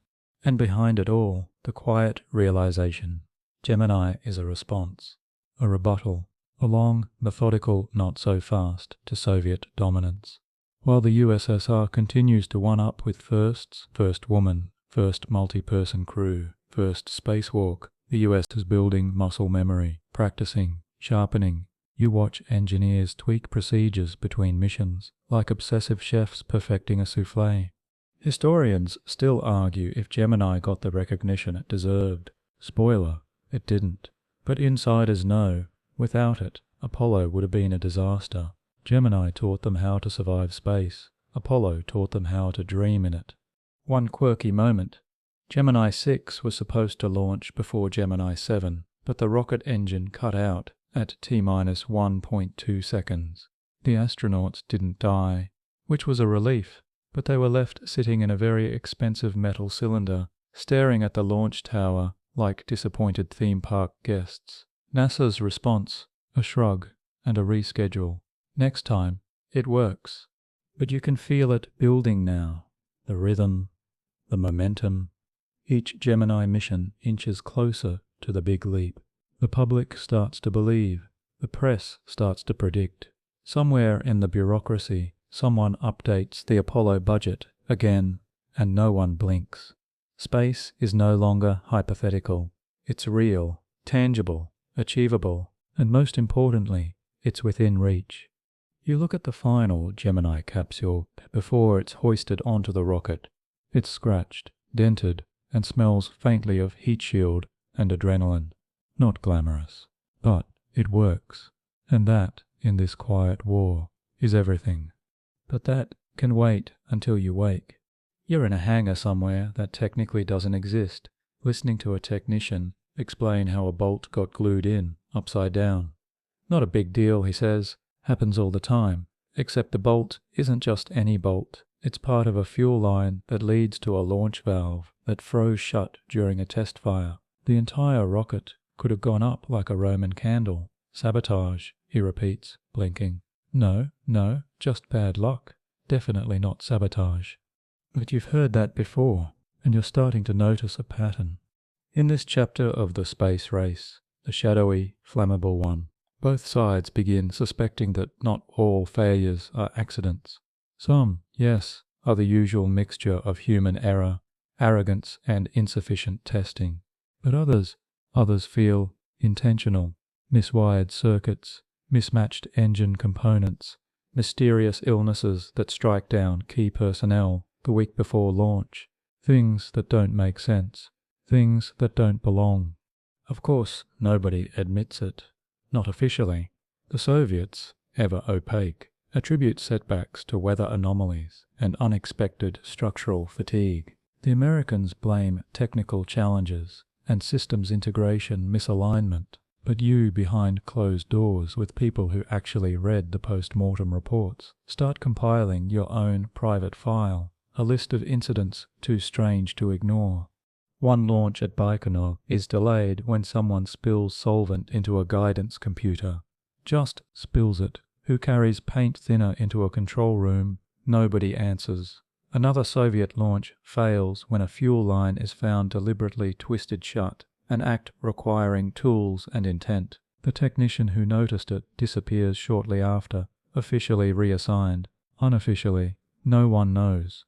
And behind it all, the quiet realization. Gemini is a response, a rebuttal, a long, methodical not so fast to Soviet dominance. While the USSR continues to one-up with firsts, first woman, first multi-person crew, first spacewalk, the US is building muscle memory, practicing, sharpening. You watch engineers tweak procedures between missions, like obsessive chefs perfecting a soufflé. Historians still argue if Gemini got the recognition it deserved. Spoiler, it didn't. But insiders know, without it, Apollo would have been a disaster. Gemini taught them how to survive space. Apollo taught them how to dream in it. One quirky moment. Gemini 6 was supposed to launch before Gemini 7, but the rocket engine cut out at T-minus 1.2 seconds. The astronauts didn't die, which was a relief, but they were left sitting in a very expensive metal cylinder, staring at the launch tower like disappointed theme park guests. NASA's response, a shrug and a reschedule. Next time, it works. But you can feel it building now. The rhythm, the momentum. Each Gemini mission inches closer to the big leap. The public starts to believe. The press starts to predict. Somewhere in the bureaucracy, someone updates the Apollo budget again, and no one blinks. Space is no longer hypothetical. It's real, tangible, achievable, and most importantly, it's within reach. You look at the final Gemini capsule before it's hoisted onto the rocket. It's scratched, dented, and smells faintly of heat shield and adrenaline. Not glamorous, but it works. And that, in this quiet war, is everything. But that can wait until you wake. You're in a hangar somewhere that technically doesn't exist, listening to a technician explain how a bolt got glued in, upside down. Not a big deal, he says. Happens all the time. Except the bolt isn't just any bolt. It's part of a fuel line that leads to a launch valve that froze shut during a test fire. The entire rocket could have gone up like a Roman candle. Sabotage, he repeats, blinking. No, just bad luck. Definitely not sabotage. But you've heard that before, and you're starting to notice a pattern. In this chapter of the space race, the shadowy, flammable one, both sides begin suspecting that not all failures are accidents. Some, yes, are the usual mixture of human error, arrogance, and insufficient testing. But others feel intentional, miswired circuits, mismatched engine components, mysterious illnesses that strike down key personnel the week before launch, things that don't make sense, things that don't belong. Of course, nobody admits it. Not officially. The Soviets, ever opaque, attribute setbacks to weather anomalies and unexpected structural fatigue. The Americans blame technical challenges and systems integration misalignment. But you, behind closed doors with people who actually read the post-mortem reports, start compiling your own private file, a list of incidents too strange to ignore. One launch at Baikonur is delayed when someone spills solvent into a guidance computer. Just spills it. Who carries paint thinner into a control room? Nobody answers. Another Soviet launch fails when a fuel line is found deliberately twisted shut, an act requiring tools and intent. The technician who noticed it disappears shortly after, officially reassigned. Unofficially, no one knows.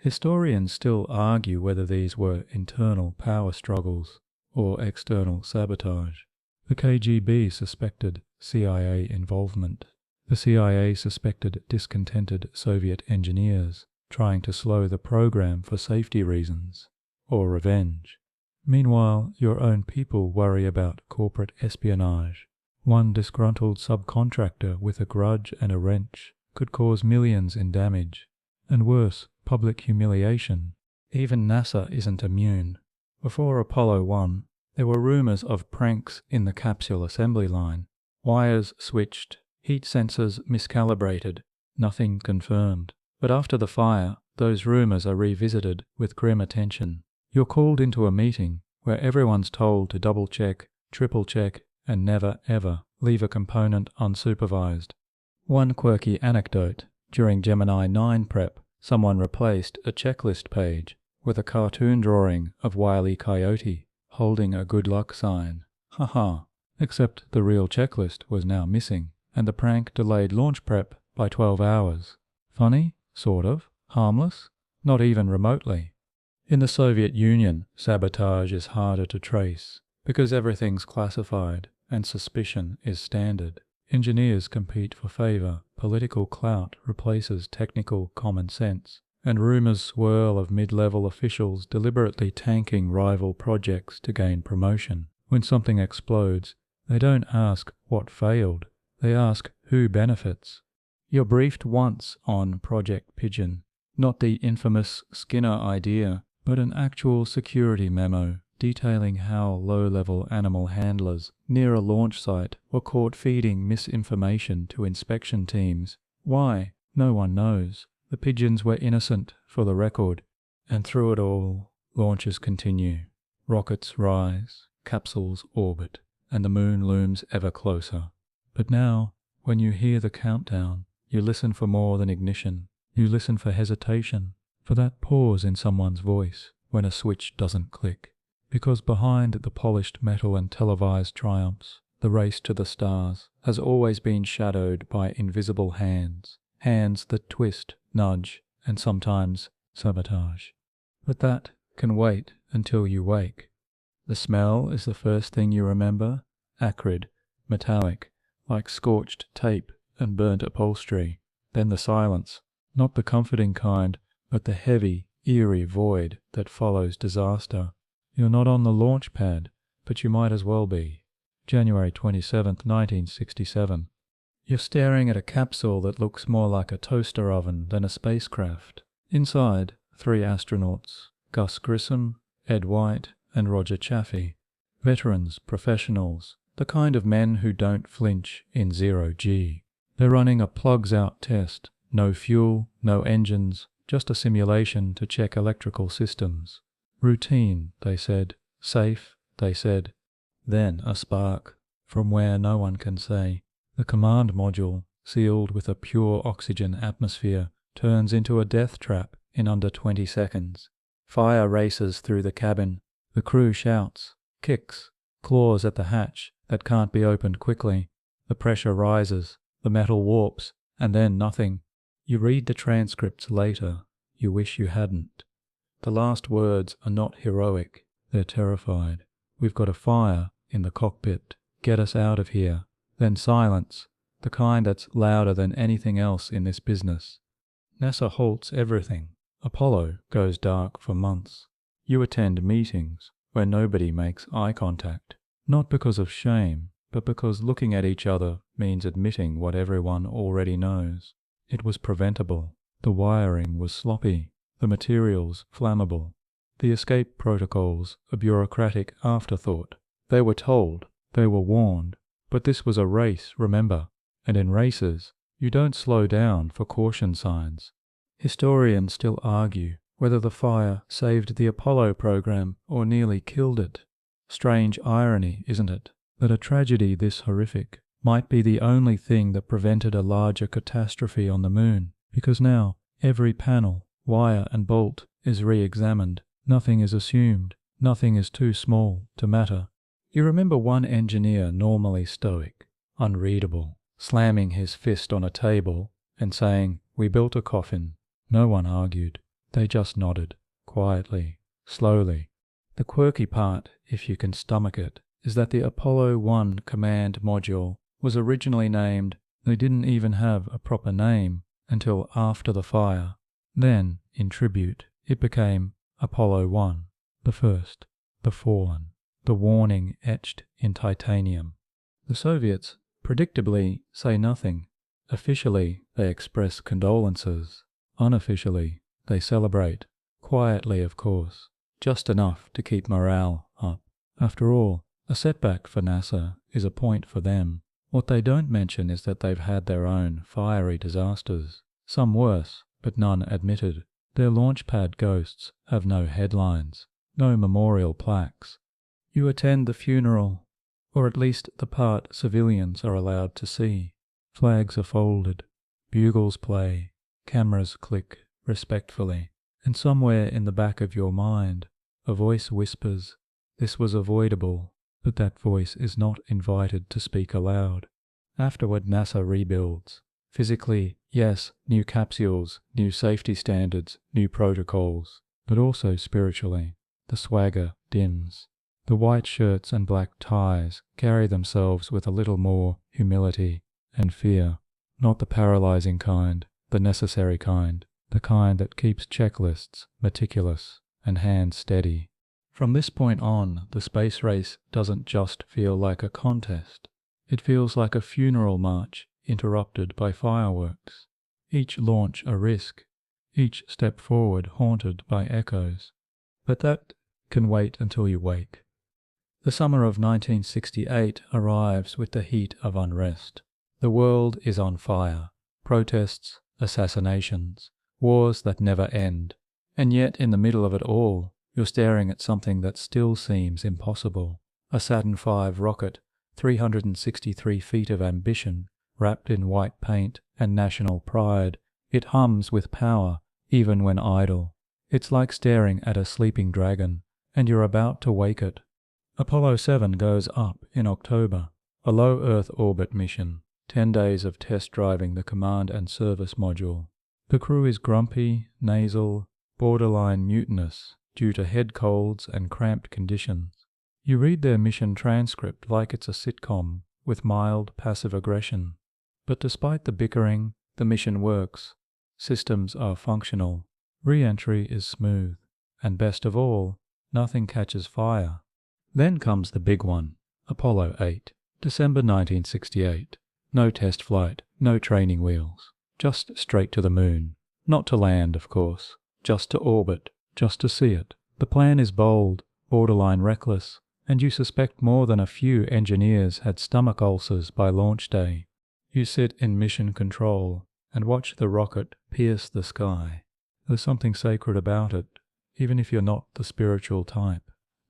Historians still argue whether these were internal power struggles or external sabotage. The KGB suspected CIA involvement. The CIA suspected discontented Soviet engineers trying to slow the program for safety reasons, or revenge. Meanwhile, your own people worry about corporate espionage. One disgruntled subcontractor with a grudge and a wrench could cause millions in damage. And worse, public humiliation. Even NASA isn't immune. Before Apollo 1, there were rumors of pranks in the capsule assembly line. Wires switched, heat sensors miscalibrated, nothing confirmed. But after the fire, those rumors are revisited with grim attention. You're called into a meeting where everyone's told to double-check, triple-check, and never, ever leave a component unsupervised. One quirky anecdote. During Gemini 9 prep, someone replaced a checklist page with a cartoon drawing of Wile E. Coyote holding a good luck sign. Haha. Except the real checklist was now missing, and the prank delayed launch prep by 12 hours. Funny? Sort of. Harmless? Not even remotely. In the Soviet Union, sabotage is harder to trace, because everything's classified and suspicion is standard. Engineers compete for favor, political clout replaces technical common sense, and rumors swirl of mid-level officials deliberately tanking rival projects to gain promotion. When something explodes, they don't ask what failed, they ask who benefits. You're briefed once on Project Pigeon, not the infamous Skinner idea, but an actual security memo detailing how low-level animal handlers near a launch site were caught feeding misinformation to inspection teams. Why? No one knows. The pigeons were innocent, for the record. And through it all, launches continue. Rockets rise, capsules orbit, and the moon looms ever closer. But now, when you hear the countdown, you listen for more than ignition. You listen for hesitation, for that pause in someone's voice when a switch doesn't click. Because behind the polished metal and televised triumphs, the race to the stars has always been shadowed by invisible hands, hands that twist, nudge, and sometimes sabotage. But that can wait until you wake. The smell is the first thing you remember, acrid, metallic, like scorched tape and burnt upholstery. Then the silence, not the comforting kind, but the heavy, eerie void that follows disaster. You're not on the launch pad, but you might as well be. January 27th, 1967. You're staring at a capsule that looks more like a toaster oven than a spacecraft. Inside, 3 astronauts, Gus Grissom, Ed White, and Roger Chaffee. Veterans, professionals, the kind of men who don't flinch in 0G. They're running a plugs-out test. No fuel, no engines, just a simulation to check electrical systems. Routine, they said. Safe, they said. Then a spark, from where no one can say. The command module, sealed with a pure oxygen atmosphere, turns into a death trap in under 20 seconds. Fire races through the cabin. The crew shouts, kicks, claws at the hatch that can't be opened quickly. The pressure rises, the metal warps, and then nothing. You read the transcripts later. You wish you hadn't. The last words are not heroic. They're terrified. We've got a fire in the cockpit. Get us out of here. Then silence, the kind that's louder than anything else in this business. NASA halts everything. Apollo goes dark for months. You attend meetings where nobody makes eye contact. Not because of shame, but because looking at each other means admitting what everyone already knows. It was preventable. The wiring was sloppy. The materials flammable. The escape protocols a bureaucratic afterthought. They were told. They were warned. But this was a race, remember, and in races, you don't slow down for caution signs. Historians still argue whether the fire saved the Apollo program or nearly killed it. Strange irony, isn't it, that a tragedy this horrific might be the only thing that prevented a larger catastrophe on the moon, because now every panel, wire and bolt is re-examined. Nothing is assumed. Nothing is too small to matter. You remember one engineer normally stoic, unreadable, slamming his fist on a table and saying, "We built a coffin." No one argued. They just nodded, quietly, slowly. The quirky part, if you can stomach it, is that the Apollo 1 command module was originally named, they didn't even have a proper name until after the fire. Then, in tribute, it became Apollo 1, the first, the fallen. The warning etched in titanium. The Soviets, predictably, say nothing. Officially, they express condolences. Unofficially, they celebrate. Quietly, of course. Just enough to keep morale up. After all, a setback for NASA is a point for them. What they don't mention is that they've had their own fiery disasters. Some worse, but none admitted. Their launch pad ghosts have no headlines, no memorial plaques. You attend the funeral, or at least the part civilians are allowed to see. Flags are folded, bugles play, cameras click respectfully, and somewhere in the back of your mind, a voice whispers, "This was avoidable," but that voice is not invited to speak aloud. Afterward, NASA rebuilds. Physically, yes, new capsules, new safety standards, new protocols, but also spiritually. The swagger dims. The white shirts and black ties carry themselves with a little more humility and fear, not the paralyzing kind, the necessary kind, the kind that keeps checklists meticulous and hands steady. From this point on, the space race doesn't just feel like a contest. It feels like a funeral march interrupted by fireworks. Each launch a risk, each step forward haunted by echoes. But that can wait until you wake. The summer of 1968 arrives with the heat of unrest. The world is on fire. Protests, assassinations, wars that never end. And yet, in the middle of it all, you're staring at something that still seems impossible. A Saturn V rocket, 363 feet of ambition, wrapped in white paint and national pride. It hums with power, even when idle. It's like staring at a sleeping dragon, and you're about to wake it. Apollo 7 goes up in October, a low Earth orbit mission, 10 days of test driving the command and service module. The crew is grumpy, nasal, borderline mutinous due to head colds and cramped conditions. You read their mission transcript like it's a sitcom with mild passive aggression. But despite the bickering, the mission works. Systems are functional. Re-entry is smooth. And best of all, nothing catches fire. Then comes the big one, Apollo 8, December 1968. No test flight, no training wheels. Just straight to the moon. Not to land, of course. Just to orbit. Just to see it. The plan is bold, borderline reckless, and you suspect more than a few engineers had stomach ulcers by launch day. You sit in mission control and watch the rocket pierce the sky. There's something sacred about it, even if you're not the spiritual type.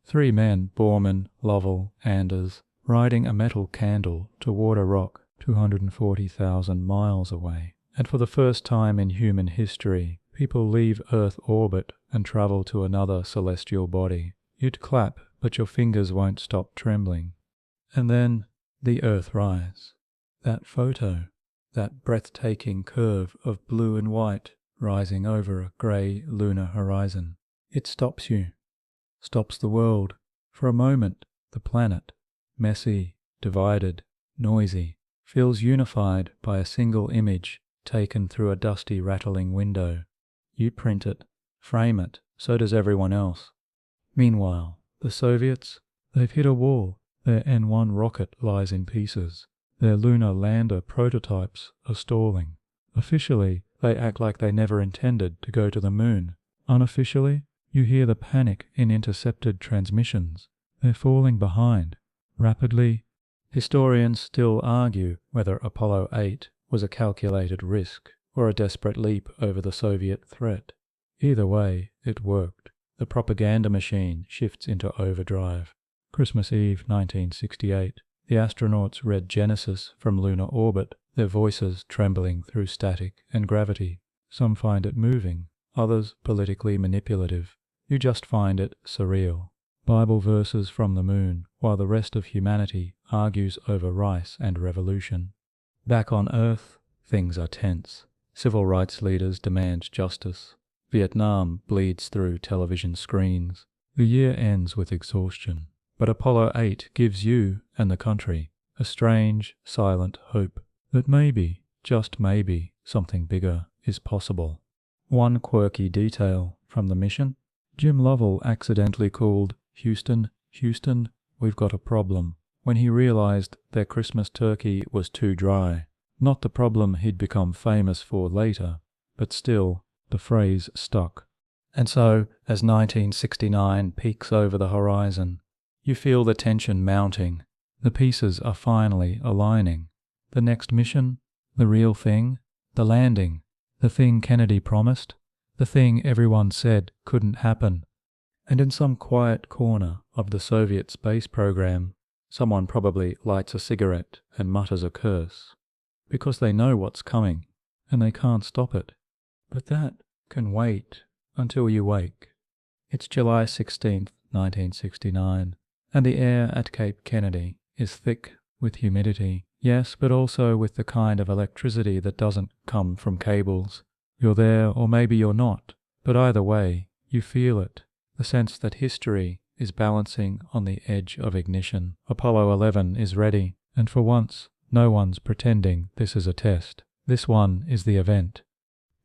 3 men, Borman, Lovell, Anders, riding a metal candle toward a rock 240,000 miles away. And for the first time in human history, people leave Earth orbit and travel to another celestial body. You'd clap, but your fingers won't stop trembling. And then the Earthrise. That photo, that breathtaking curve of blue and white rising over a grey lunar horizon. It stops you. Stops the world. For a moment, the planet, messy, divided, noisy, feels unified by a single image taken through a dusty, rattling window. You print it, frame it, so does everyone else. Meanwhile, the Soviets, they've hit a wall. Their N-1 rocket lies in pieces. Their lunar lander prototypes are stalling. Officially, they act like they never intended to go to the moon. Unofficially, you hear the panic in intercepted transmissions. They're falling behind. Rapidly, historians still argue whether Apollo 8 was a calculated risk or a desperate leap over the Soviet threat. Either way, it worked. The propaganda machine shifts into overdrive. Christmas Eve 1968. The astronauts read Genesis from lunar orbit, their voices trembling through static and gravity. Some find it moving, others politically manipulative. You just find it surreal. Bible verses from the moon, while the rest of humanity argues over rice and revolution. Back on Earth, things are tense. Civil rights leaders demand justice. Vietnam bleeds through television screens. The year ends with exhaustion. But Apollo 8 gives you and the country a strange, silent hope that maybe, just maybe, something bigger is possible. One quirky detail from the mission: Jim Lovell accidentally called Houston, Houston, we've got a problem, when he realized their Christmas turkey was too dry. Not the problem he'd become famous for later, but still, the phrase stuck. And so, as 1969 peeks over the horizon, you feel the tension mounting. The pieces are finally aligning. The next mission, the real thing, the landing, the thing Kennedy promised, the thing everyone said couldn't happen. And in some quiet corner of the Soviet space program, someone probably lights a cigarette and mutters a curse, because they know what's coming, and they can't stop it. But that can wait until you wake. It's July 16th, 1969. And the air at Cape Kennedy is thick with humidity. Yes, but also with the kind of electricity that doesn't come from cables. You're there, or maybe you're not, but either way, you feel it. The sense that history is balancing on the edge of ignition. Apollo 11 is ready, and for once, no one's pretending this is a test. This one is the event.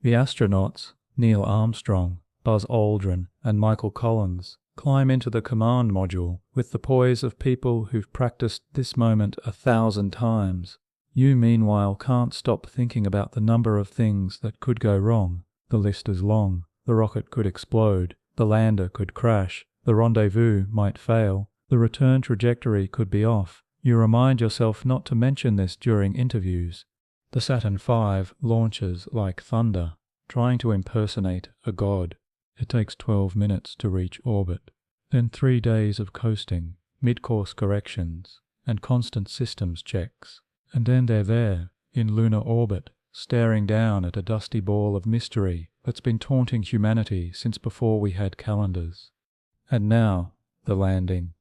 The astronauts, Neil Armstrong, Buzz Aldrin, and Michael Collins, climb into the command module with the poise of people who've practiced this moment 1,000 times. You, meanwhile, can't stop thinking about the number of things that could go wrong. The list is long. The rocket could explode. The lander could crash. The rendezvous might fail. The return trajectory could be off. You remind yourself not to mention this during interviews. The Saturn V launches like thunder, trying to impersonate a god. It takes 12 minutes to reach orbit, then 3 days of coasting, mid-course corrections, and constant systems checks. And then they're there, in lunar orbit, staring down at a dusty ball of mystery that's been taunting humanity since before we had calendars. And now, the landing.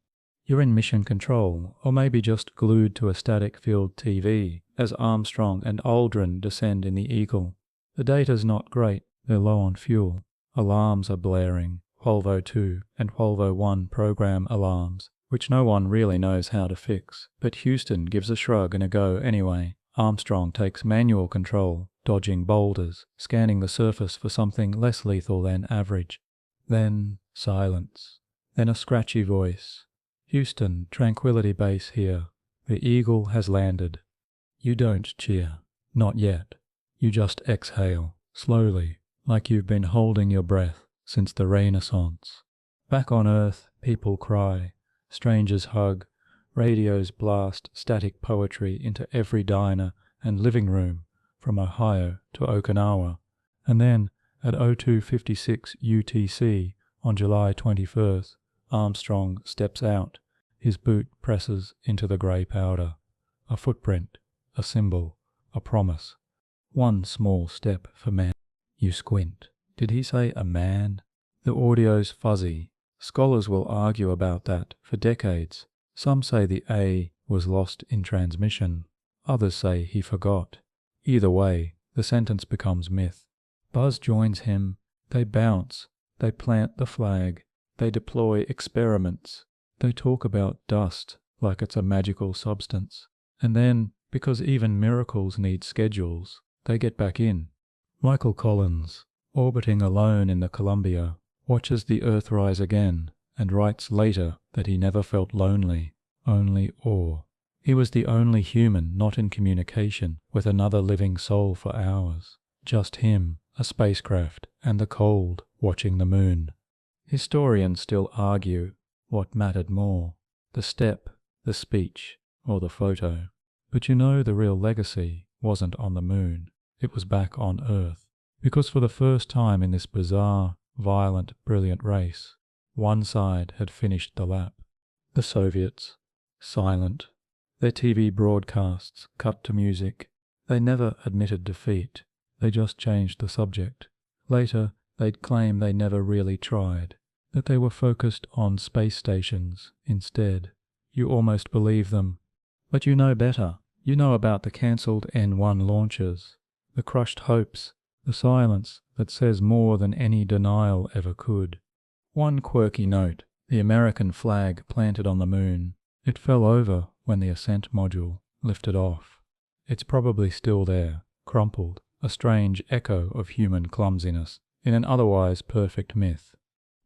You're in mission control, or maybe just glued to a static field TV, as Armstrong and Aldrin descend in the Eagle. The data's not great, they're low on fuel. Alarms are blaring, Volvo 2 and Volvo 1 program alarms, which no one really knows how to fix. But Houston gives a shrug and a go anyway. Armstrong takes manual control, dodging boulders, scanning the surface for something less lethal than average. Then silence. Then a scratchy voice. "Houston, Tranquility Base here. The Eagle has landed." You don't cheer. Not yet. You just exhale, slowly, like you've been holding your breath since the Renaissance. Back on Earth, people cry, strangers hug, radios blast static poetry into every diner and living room from Ohio to Okinawa. And then, at 02:56 UTC on July 21st, Armstrong steps out. His boot presses into the grey powder. A footprint, a symbol, a promise. One small step for man. You squint. Did he say a man? The audio's fuzzy. Scholars will argue about that for decades. Some say the A was lost in transmission. Others say he forgot. Either way, the sentence becomes myth. Buzz joins him. They bounce. They plant the flag. They deploy experiments. They talk about dust like it's a magical substance. And then, because even miracles need schedules, they get back in. Michael Collins, orbiting alone in the Columbia, watches the Earth rise again and writes later that he never felt lonely, only awe. He was the only human not in communication with another living soul for hours. Just him, a spacecraft, and the cold watching the moon. Historians still argue what mattered more, the step, the speech, or the photo. But you know the real legacy wasn't on the moon, it was back on Earth. Because for the first time in this bizarre, violent, brilliant race, one side had finished the lap. The Soviets, silent. Their TV broadcasts cut to music. They never admitted defeat, they just changed the subject. Later, they'd claim they never really tried, that they were focused on space stations instead. You almost believe them. But you know better. You know about the cancelled N1 launches, the crushed hopes, the silence that says more than any denial ever could. One quirky note, the American flag planted on the moon. It fell over when the ascent module lifted off. It's probably still there, crumpled, a strange echo of human clumsiness in an otherwise perfect myth.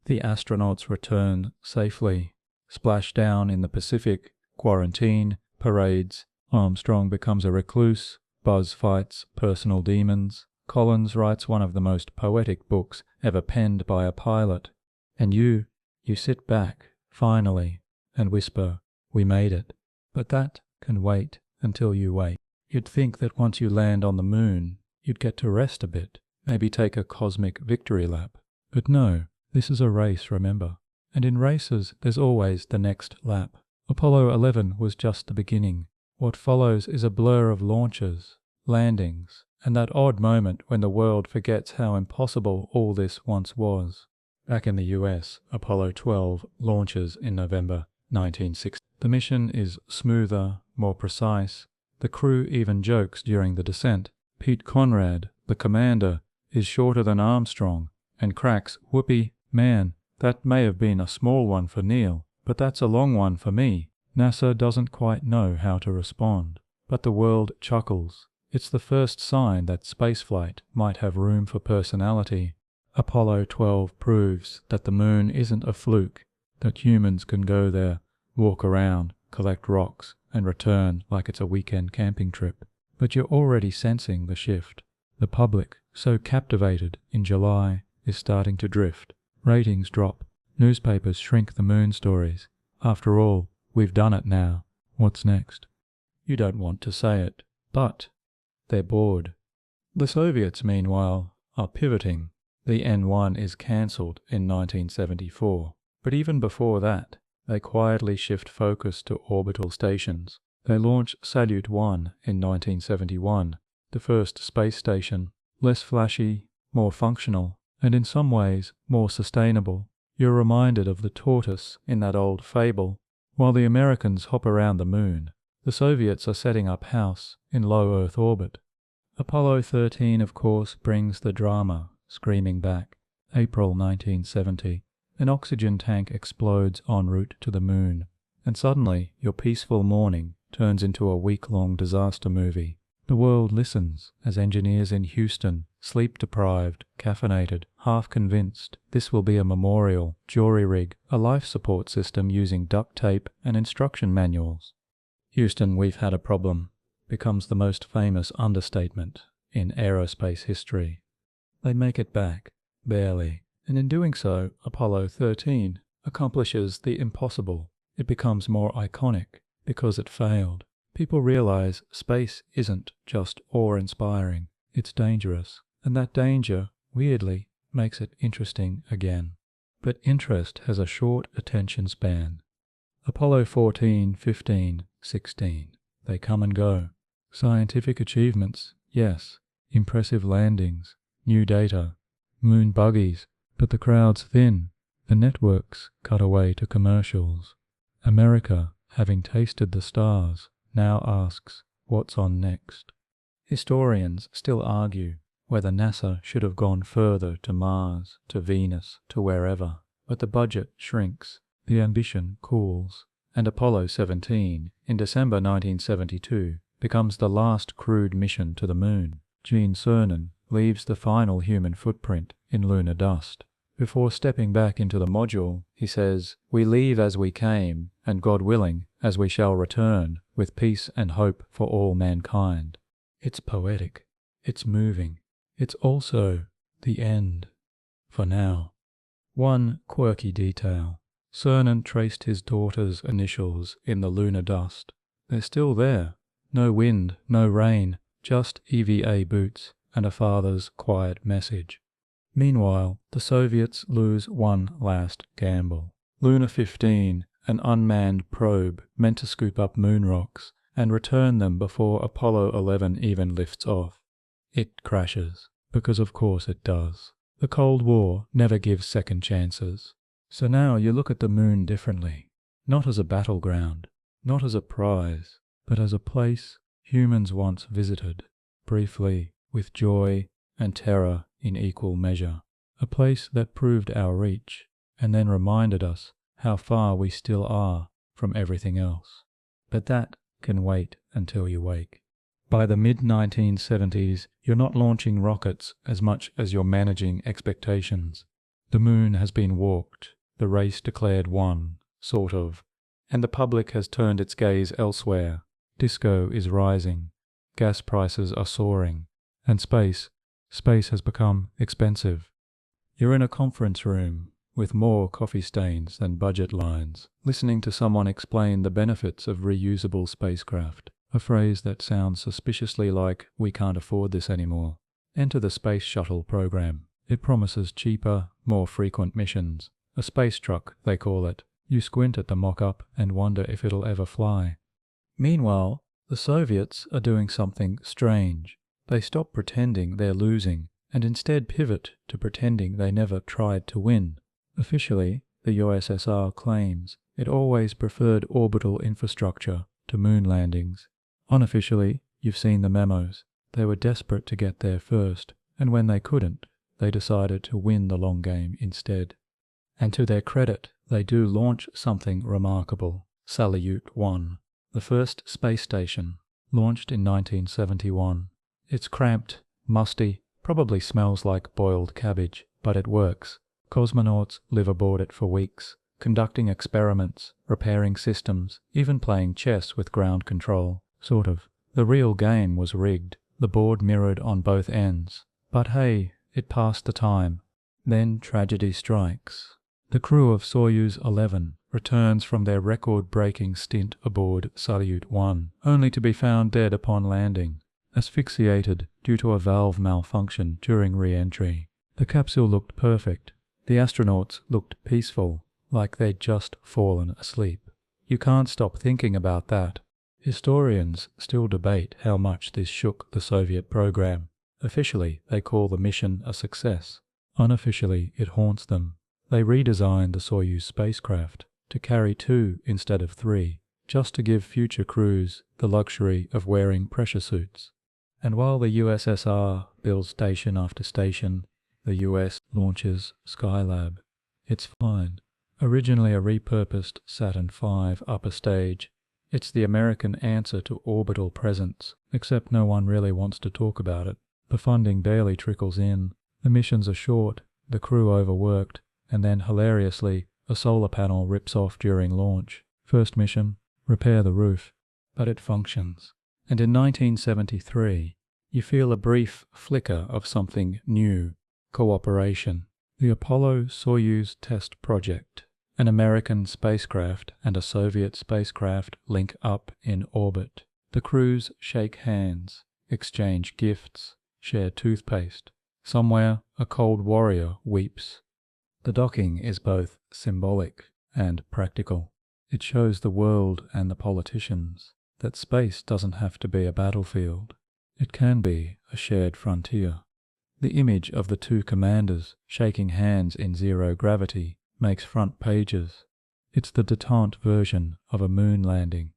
The astronauts return safely, splash down in the Pacific, quarantine, parades. Armstrong becomes a recluse, Buzz fights personal demons, Collins writes one of the most poetic books ever penned by a pilot, and you sit back, finally, and whisper, "We made it." But that can wait until you wait. You'd think that once you land on the moon, you'd get to rest a bit, maybe take a cosmic victory lap. But no, this is a race, remember. And in races, there's always the next lap. Apollo 11 was just the beginning. What follows is a blur of launches, landings, and that odd moment when the world forgets how impossible all this once was. Back in the US, Apollo 12 launches in November 1960. The mission is smoother, more precise. The crew even jokes during the descent. Pete Conrad, the commander, is shorter than Armstrong, and cracks, "Whoopee, man, that may have been a small one for Neil, but that's a long one for me." NASA doesn't quite know how to respond, but the world chuckles. It's the first sign that spaceflight might have room for personality. Apollo 12 proves that the moon isn't a fluke, that humans can go there, walk around, collect rocks, and return like it's a weekend camping trip. But you're already sensing the shift. The public, so captivated in July, is starting to drift. Ratings drop. Newspapers shrink the moon stories. After all, we've done it now. What's next? You don't want to say it, but they're bored. The Soviets, meanwhile, are pivoting. The N1 is cancelled in 1974, but even before that, they quietly shift focus to orbital stations. They launch Salyut 1 in 1971, the first space station, less flashy, more functional, and in some ways more sustainable. You're reminded of the tortoise in that old fable. While the Americans hop around the moon, the Soviets are setting up house in low Earth orbit. Apollo 13, of course, brings the drama screaming back. April 1970. An oxygen tank explodes en route to the moon, and suddenly your peaceful morning turns into a week-long disaster movie. The world listens as engineers in Houston, sleep-deprived, caffeinated, half-convinced this will be a memorial, jury-rig, a life support system using duct tape and instruction manuals. Houston, we've had a problem, becomes the most famous understatement in aerospace history. They make it back, barely, and in doing so, Apollo 13 accomplishes the impossible. It becomes more iconic because it failed. People realize space isn't just awe-inspiring, it's dangerous, and that danger, weirdly, makes it interesting again. But interest has a short attention span. Apollo 14, 15, 16. They come and go. Scientific achievements, yes. Impressive landings, new data, moon buggies, but the crowd's thin. The networks cut away to commercials. America, having tasted the stars, now asks, what's on next? Historians still argue whether NASA should have gone further to Mars, to Venus, to wherever, but the budget shrinks, the ambition cools, and Apollo 17, in December 1972, becomes the last crewed mission to the Moon. Gene Cernan leaves the final human footprint in lunar dust. Before stepping back into the module, he says, "We leave as we came, and God willing, as we shall return, with peace and hope for all mankind." It's poetic, it's moving, it's also the end, for now. One quirky detail. Cernan traced his daughter's initials in the lunar dust. They're still there. No wind, no rain, just EVA boots and a father's quiet message. Meanwhile, the Soviets lose one last gamble. Luna 15, an unmanned probe meant to scoop up moon rocks and return them before Apollo 11 even lifts off. It crashes, because of course it does. The Cold War never gives second chances. So now you look at the moon differently, not as a battleground, not as a prize, but as a place humans once visited, briefly, with joy and terror in equal measure. A place that proved our reach, and then reminded us how far we still are from everything else. But that can wait until you wake. By the mid-1970s, you're not launching rockets as much as you're managing expectations. The moon has been walked, the race declared won, sort of, and the public has turned its gaze elsewhere. Disco is rising, gas prices are soaring, and space has become expensive. You're in a conference room with more coffee stains than budget lines, listening to someone explain the benefits of reusable spacecraft, a phrase that sounds suspiciously like "we can't afford this anymore." Enter the Space Shuttle program. It promises cheaper, more frequent missions. A space truck, they call it. You squint at the mock-up and wonder if it'll ever fly. Meanwhile, the Soviets are doing something strange. They stop pretending they're losing and instead pivot to pretending they never tried to win. Officially, the USSR claims it always preferred orbital infrastructure to moon landings. Unofficially, you've seen the memos. They were desperate to get there first, and when they couldn't, they decided to win the long game instead. And to their credit, they do launch something remarkable. Salyut 1, the first space station, launched in 1971. It's cramped, musty, probably smells like boiled cabbage, but it works. Cosmonauts live aboard it for weeks, conducting experiments, repairing systems, even playing chess with ground control, sort of. The real game was rigged, the board mirrored on both ends. But hey, it passed the time. Then tragedy strikes. The crew of Soyuz 11 returns from their record-breaking stint aboard Salyut 1, only to be found dead upon landing, asphyxiated due to a valve malfunction during re-entry. The capsule looked perfect. The astronauts looked peaceful, like they'd just fallen asleep. You can't stop thinking about that. Historians still debate how much this shook the Soviet program. Officially, they call the mission a success. Unofficially, it haunts them. They redesigned the Soyuz spacecraft to carry 2 instead of 3, just to give future crews the luxury of wearing pressure suits. And while the USSR builds station after station, the US launches Skylab. It's fine. Originally a repurposed Saturn V upper stage, It's the American answer to orbital presence, except no one really wants to talk about it. The funding barely trickles in, the missions are short, the crew overworked, and then hilariously, a solar panel rips off during launch. First mission, repair the roof. But it functions. And in 1973, you feel a brief flicker of something new, cooperation. The Apollo-Soyuz test project. An American spacecraft and a Soviet spacecraft link up in orbit. The crews shake hands, exchange gifts, share toothpaste. Somewhere, a cold warrior weeps. The docking is both symbolic and practical. It shows the world and the politicians that space doesn't have to be a battlefield. It can be a shared frontier. The image of the two commanders shaking hands in zero gravity makes front pages. It's the détente version of a moon landing.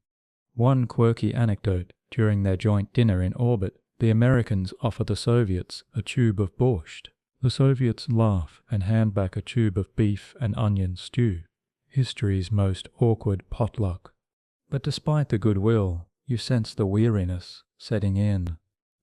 One quirky anecdote: during their joint dinner in orbit, the Americans offer the Soviets a tube of borscht. The Soviets laugh and hand back a tube of beef and onion stew. History's most awkward potluck. But despite the goodwill, you sense the weariness setting in.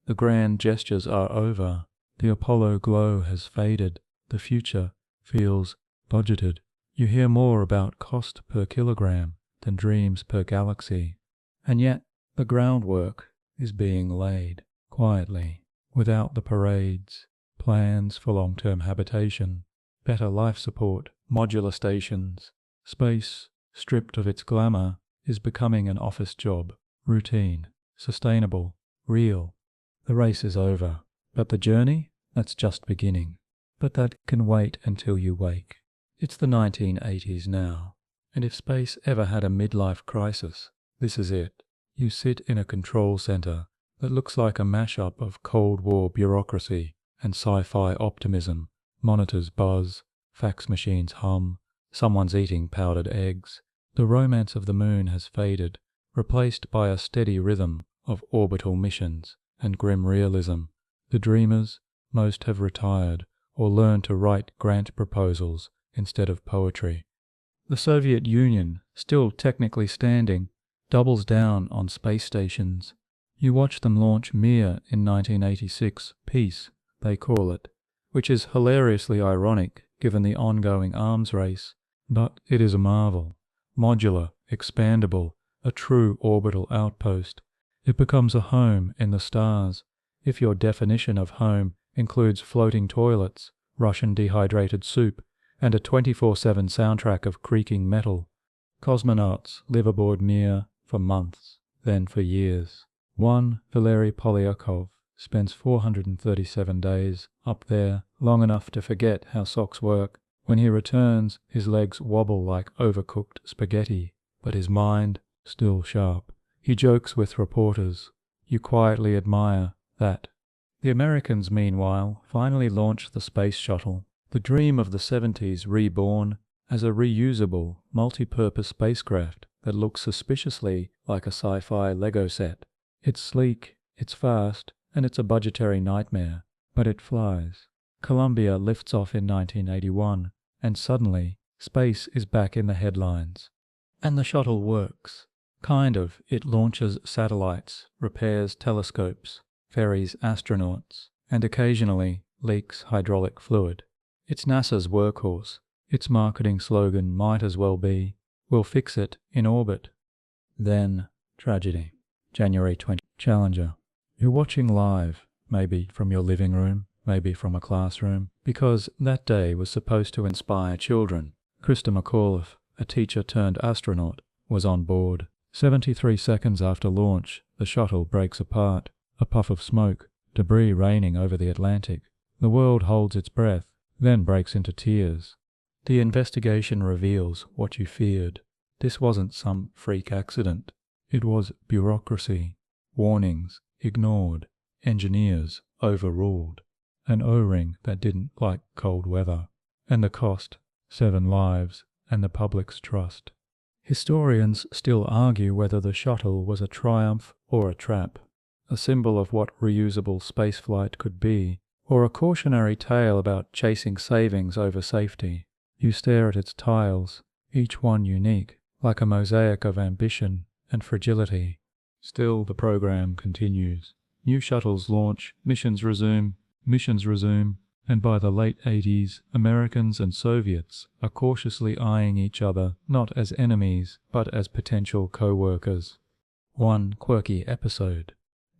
The grand gestures are over. The Apollo glow has faded. The future feels budgeted. You hear more about cost per kilogram than dreams per galaxy. And yet, the groundwork is being laid, quietly, without the parades, plans for long-term habitation, better life support, modular stations. Space, stripped of its glamour, is becoming an office job, routine, sustainable, real. The race is over, but the journey, that's just beginning. But that can wait until you wake. It's the 1980s now, and if space ever had a midlife crisis, this is it. You sit in a control center that looks like a mashup of Cold War bureaucracy and sci-fi optimism. Monitors buzz, fax machines hum, someone's eating powdered eggs. The romance of the moon has faded, replaced by a steady rhythm of orbital missions and grim realism. The dreamers, most have retired or learned to write grant proposals instead of poetry. The Soviet Union, still technically standing, doubles down on space stations. You watch them launch Mir in 1986, Peace, they call it, which is hilariously ironic given the ongoing arms race, but it is a marvel. Modular, expandable, a true orbital outpost. It becomes a home in the stars, if your definition of home includes floating toilets, Russian dehydrated soup, and a 24/7 soundtrack of creaking metal. Cosmonauts live aboard Mir for months, then for years. One, Valery Polyakov, spends 437 days up there, long enough to forget how socks work. When he returns, his legs wobble like overcooked spaghetti, but his mind still sharp. He jokes with reporters. You quietly admire that. The Americans, meanwhile, finally launch the space shuttle, the dream of the 70s reborn as a reusable, multi-purpose spacecraft that looks suspiciously like a sci-fi Lego set. It's sleek, it's fast, and it's a budgetary nightmare, but it flies. Columbia lifts off in 1981, and suddenly, space is back in the headlines. And the shuttle works. Kind of. It launches satellites, repairs telescopes, ferries astronauts, and occasionally leaks hydraulic fluid. It's NASA's workhorse. Its marketing slogan might as well be, "We'll fix it in orbit." Then, tragedy. January 20. Challenger. You're watching live, maybe from your living room, maybe from a classroom, because that day was supposed to inspire children. Krista McAuliffe, a teacher turned astronaut, was on board. 73 seconds after launch, the shuttle breaks apart. A puff of smoke, debris raining over the Atlantic. The world holds its breath, then breaks into tears. The investigation reveals what you feared. This wasn't some freak accident. It was bureaucracy. Warnings ignored. Engineers overruled. An O-ring that didn't like cold weather. And the cost, 7 lives and the public's trust. Historians still argue whether the shuttle was a triumph or a trap, a symbol of what reusable spaceflight could be, or a cautionary tale about chasing savings over safety. You stare at its tiles, each one unique, like a mosaic of ambition and fragility. Still, the program continues. New shuttles launch, missions resume, and by the late 80s, Americans and Soviets are cautiously eyeing each other not as enemies, but as potential co-workers. One quirky episode.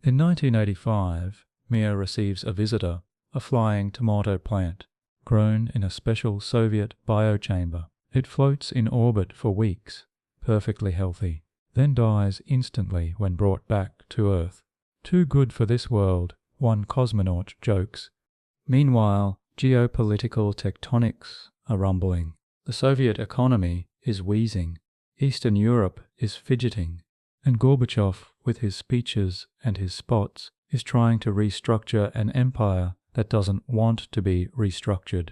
In 1985, Mir receives a visitor, a flying tomato plant, grown in a special Soviet biochamber. It floats in orbit for weeks, perfectly healthy, then dies instantly when brought back to Earth. Too good for this world, one cosmonaut jokes. Meanwhile, geopolitical tectonics are rumbling. The Soviet economy is wheezing, Eastern Europe is fidgeting, and Gorbachev, with his speeches and his spots, is trying to restructure an empire that doesn't want to be restructured.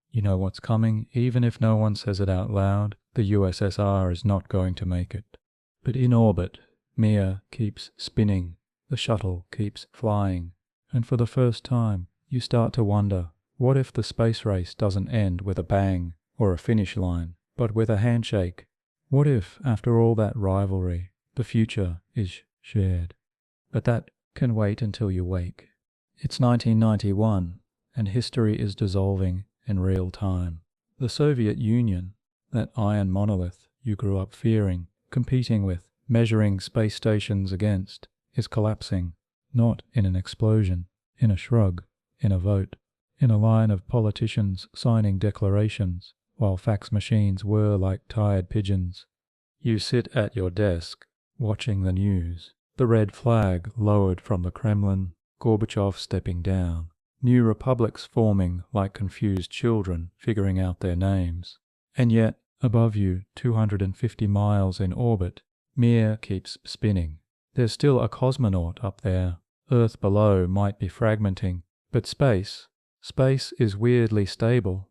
You know what's coming, even if no one says it out loud. The USSR is not going to make it. But in orbit, Mir keeps spinning, the shuttle keeps flying, and for the first time, you start to wonder, what if the space race doesn't end with a bang or a finish line, but with a handshake? What if, after all that rivalry, the future is shared? But that can wait until you wake. It's 1991, and history is dissolving in real time. The Soviet Union, that iron monolith you grew up fearing, competing with, measuring space stations against, is collapsing, not in an explosion, in a shrug, in a vote, in a line of politicians signing declarations, while fax machines whir like tired pigeons. You sit at your desk, watching the news, the red flag lowered from the Kremlin, Gorbachev stepping down, new republics forming like confused children figuring out their names. And yet, above you, 250 miles in orbit, Mir keeps spinning. There's still a cosmonaut up there. Earth below might be fragmenting, but space is weirdly stable.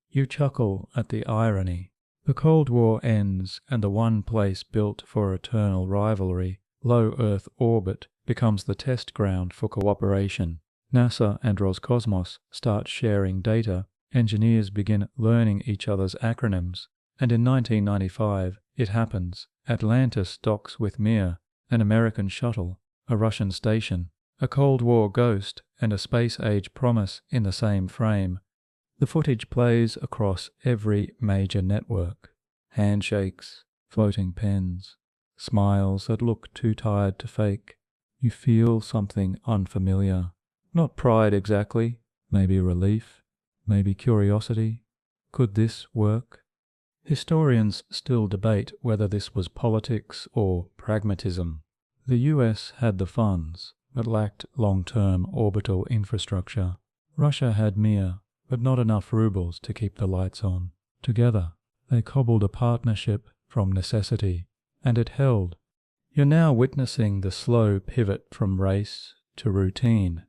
You chuckle at the irony. The Cold War ends and the one place built for eternal rivalry, low Earth orbit, becomes the test ground for cooperation. NASA and Roscosmos start sharing data, engineers begin learning each other's acronyms, and in 1995 it happens. Atlantis docks with Mir, an American shuttle, a Russian station, a Cold War ghost and a space-age promise in the same frame. The footage plays across every major network. Handshakes, floating pens, smiles that look too tired to fake. You feel something unfamiliar. Not pride exactly, maybe relief, maybe curiosity. Could this work? Historians still debate whether this was politics or pragmatism. The US had the funds, but lacked long-term orbital infrastructure. Russia had Mir, but not enough rubles to keep the lights on. Together, they cobbled a partnership from necessity, and it held. You're now witnessing the slow pivot from race to routine.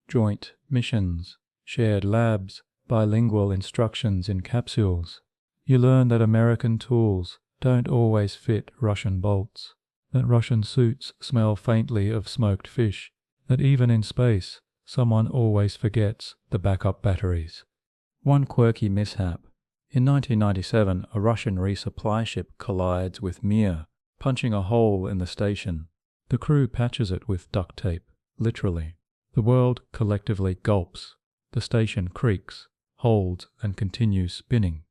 Joint missions, shared labs, bilingual instructions in capsules. You learn that American tools don't always fit Russian bolts, that Russian suits smell faintly of smoked fish, that even in space, someone always forgets the backup batteries. One quirky mishap. In 1997, a Russian resupply ship collides with Mir, punching a hole in the station. The crew patches it with duct tape, literally. The world collectively gulps. The station creaks, holds, and continues spinning.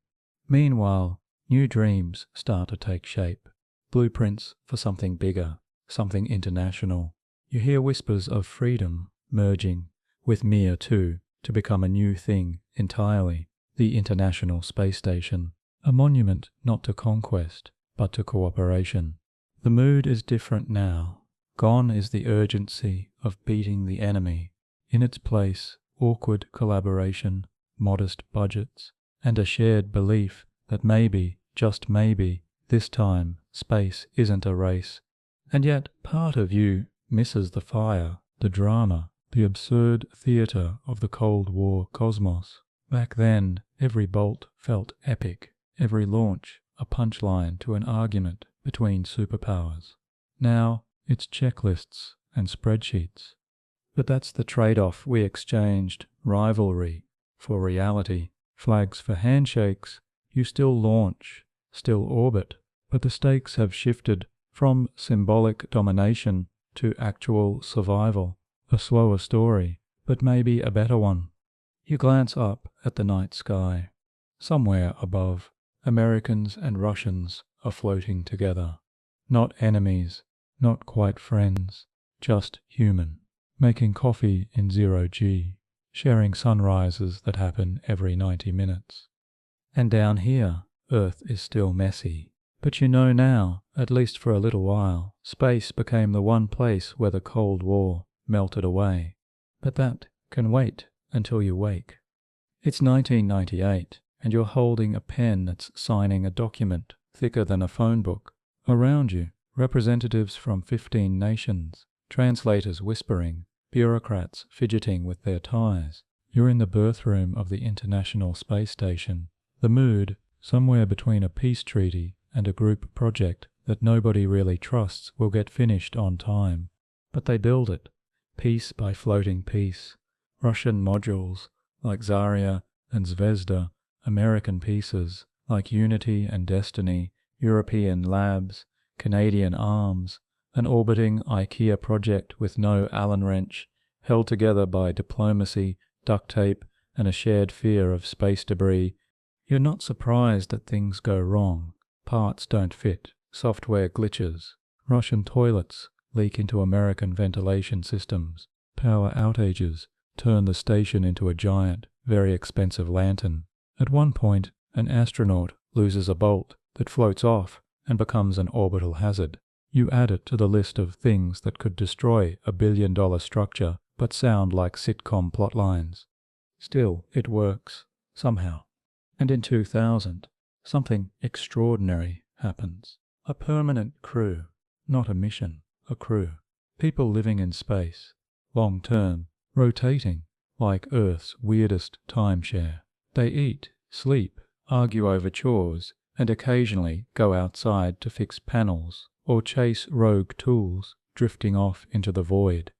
Meanwhile, new dreams start to take shape. Blueprints for something bigger, something international. You hear whispers of freedom merging, with Mir too, to become a new thing entirely. The International Space Station. A monument not to conquest, but to cooperation. The mood is different now. Gone is the urgency of beating the enemy. In its place, awkward collaboration, modest budgets, and a shared belief that maybe, just maybe, this time space isn't a race. And yet part of you misses the fire, the drama, the absurd theatre of the Cold War cosmos. Back then, every bolt felt epic, every launch a punchline to an argument between superpowers. Now, it's checklists and spreadsheets. But that's the trade-off we exchanged, rivalry for reality, flags for handshakes. You still launch, still orbit, but the stakes have shifted From symbolic domination to actual survival. A slower story, but maybe a better one. You glance up at the night sky. Somewhere above, Americans and Russians are floating together. Not enemies, not quite friends, just human. Making coffee in 0G, sharing sunrises that happen every 90 minutes. And down here, Earth is still messy. But you know now, at least for a little while, space became the one place where the Cold War melted away. But that can wait until you wake. It's 1998, and you're holding a pen that's signing a document thicker than a phone book. Around you, representatives from 15 nations, translators whispering, bureaucrats fidgeting with their ties. You're in the birth room of the International Space Station. The mood, somewhere between a peace treaty and a group project that nobody really trusts will get finished on time. But they build it, piece by floating piece. Russian modules like Zarya and Zvezda, American pieces like Unity and Destiny, European labs, Canadian arms, an orbiting IKEA project with no Allen wrench, held together by diplomacy, duct tape, and a shared fear of space debris. You're not surprised that things go wrong. Parts don't fit, software glitches, Russian toilets leak into American ventilation systems, power outages turn the station into a giant, very expensive lantern. At one point, an astronaut loses a bolt that floats off and becomes an orbital hazard. You add it to the list of things that could destroy a billion-dollar structure but sound like sitcom plotlines. Still, it works, somehow. And in 2000, something extraordinary happens. A permanent crew, not a mission, a crew. People living in space, long-term, rotating, like Earth's weirdest timeshare. They eat, sleep, argue over chores, and occasionally go outside to fix panels or chase rogue tools drifting off into the void.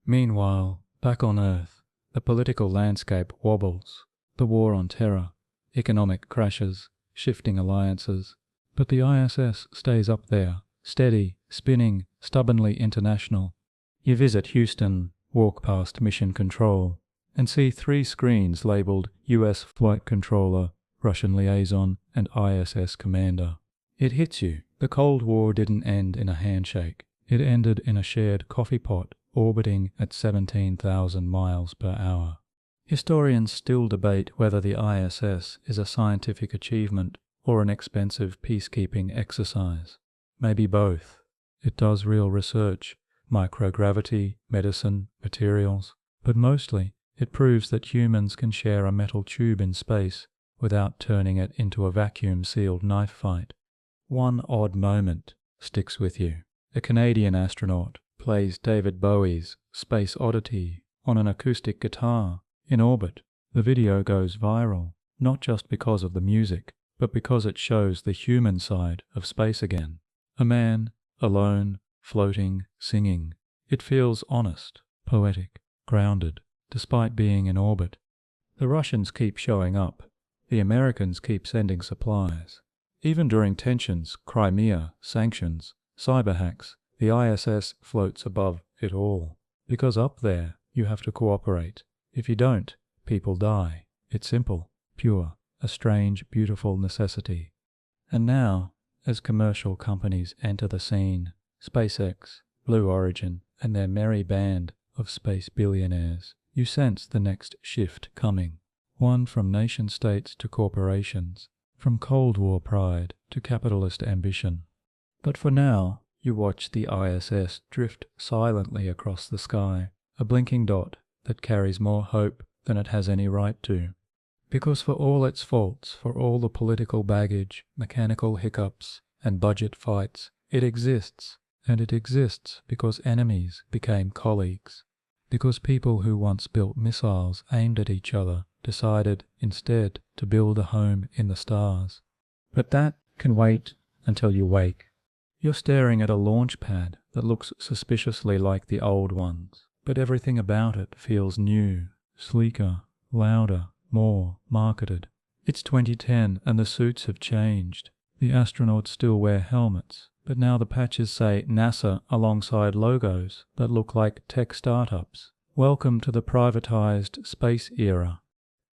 Meanwhile, back on Earth, the political landscape wobbles. The war on terror, economic crashes, shifting alliances. But the ISS stays up there, steady, spinning, stubbornly international. You visit Houston, walk past Mission Control, and see 3 screens labeled US Flight Controller, Russian Liaison, and ISS Commander. It hits you. The Cold War didn't end in a handshake. It ended in a shared coffee pot orbiting at 17,000 miles per hour. Historians still debate whether the ISS is a scientific achievement or an expensive peacekeeping exercise. Maybe both. It does real research, microgravity, medicine, materials, but mostly it proves that humans can share a metal tube in space without turning it into a vacuum-sealed knife fight. One odd moment sticks with you. A Canadian astronaut plays David Bowie's Space Oddity on an acoustic guitar in orbit. The video goes viral, not just because of the music, but because it shows the human side of space again. A man, alone, floating, singing. It feels honest, poetic, grounded, despite being in orbit. The Russians keep showing up. The Americans keep sending supplies. Even during tensions, Crimea, sanctions, cyber hacks, the ISS floats above it all. Because up there, you have to cooperate. If you don't, people die. It's simple, pure, a strange, beautiful necessity. And now, as commercial companies enter the scene, SpaceX, Blue Origin, and their merry band of space billionaires, you sense the next shift coming. One from nation-states to corporations, from Cold War pride to capitalist ambition. But for now, you watch the ISS drift silently across the sky, a blinking dot that carries more hope than it has any right to. Because for all its faults, for all the political baggage, mechanical hiccups, and budget fights, it exists. And it exists because enemies became colleagues. Because people who once built missiles aimed at each other decided instead to build a home in the stars. But that can wait until you wake. You're staring at a launch pad that looks suspiciously like the old ones, but everything about it feels new, sleeker, louder, more marketed. It's 2010 and the suits have changed. The astronauts still wear helmets, But now the patches say NASA alongside logos that look like tech startups. Welcome to the privatized space era.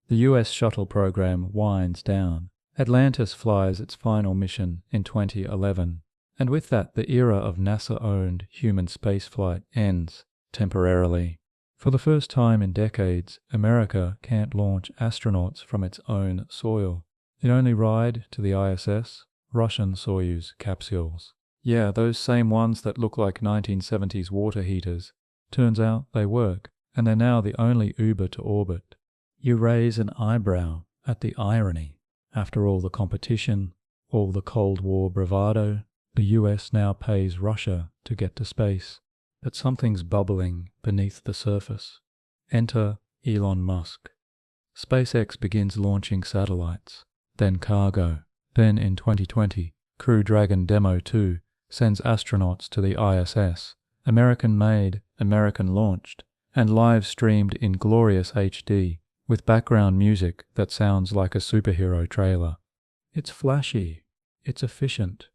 The US shuttle program winds down. Atlantis flies its final mission in 2011. And with that, the era of NASA-owned human spaceflight ends temporarily. For the first time in decades, America can't launch astronauts from its own soil. It only ride to the ISS, Russian Soyuz capsules. Yeah, those same ones that look like 1970s water heaters. Turns out they work, and they're now the only Uber to orbit. You raise an eyebrow at the irony. After all the competition, all the Cold War bravado, the US now pays Russia to get to space. But something's bubbling beneath the surface. Enter Elon Musk. SpaceX begins launching satellites, then cargo. Then in 2020, Crew Dragon Demo 2 sends astronauts to the ISS, American-made, American-launched, and live-streamed in glorious HD, with background music that sounds like a superhero trailer. It's flashy, it's efficient,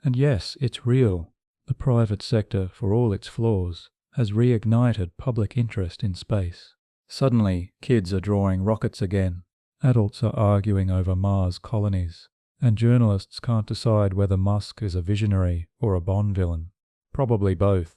and yes, it's real. The private sector, for all its flaws, has reignited public interest in space. Suddenly, kids are drawing rockets again, adults are arguing over Mars colonies, and journalists can't decide whether Musk is a visionary or a Bond villain. Probably both.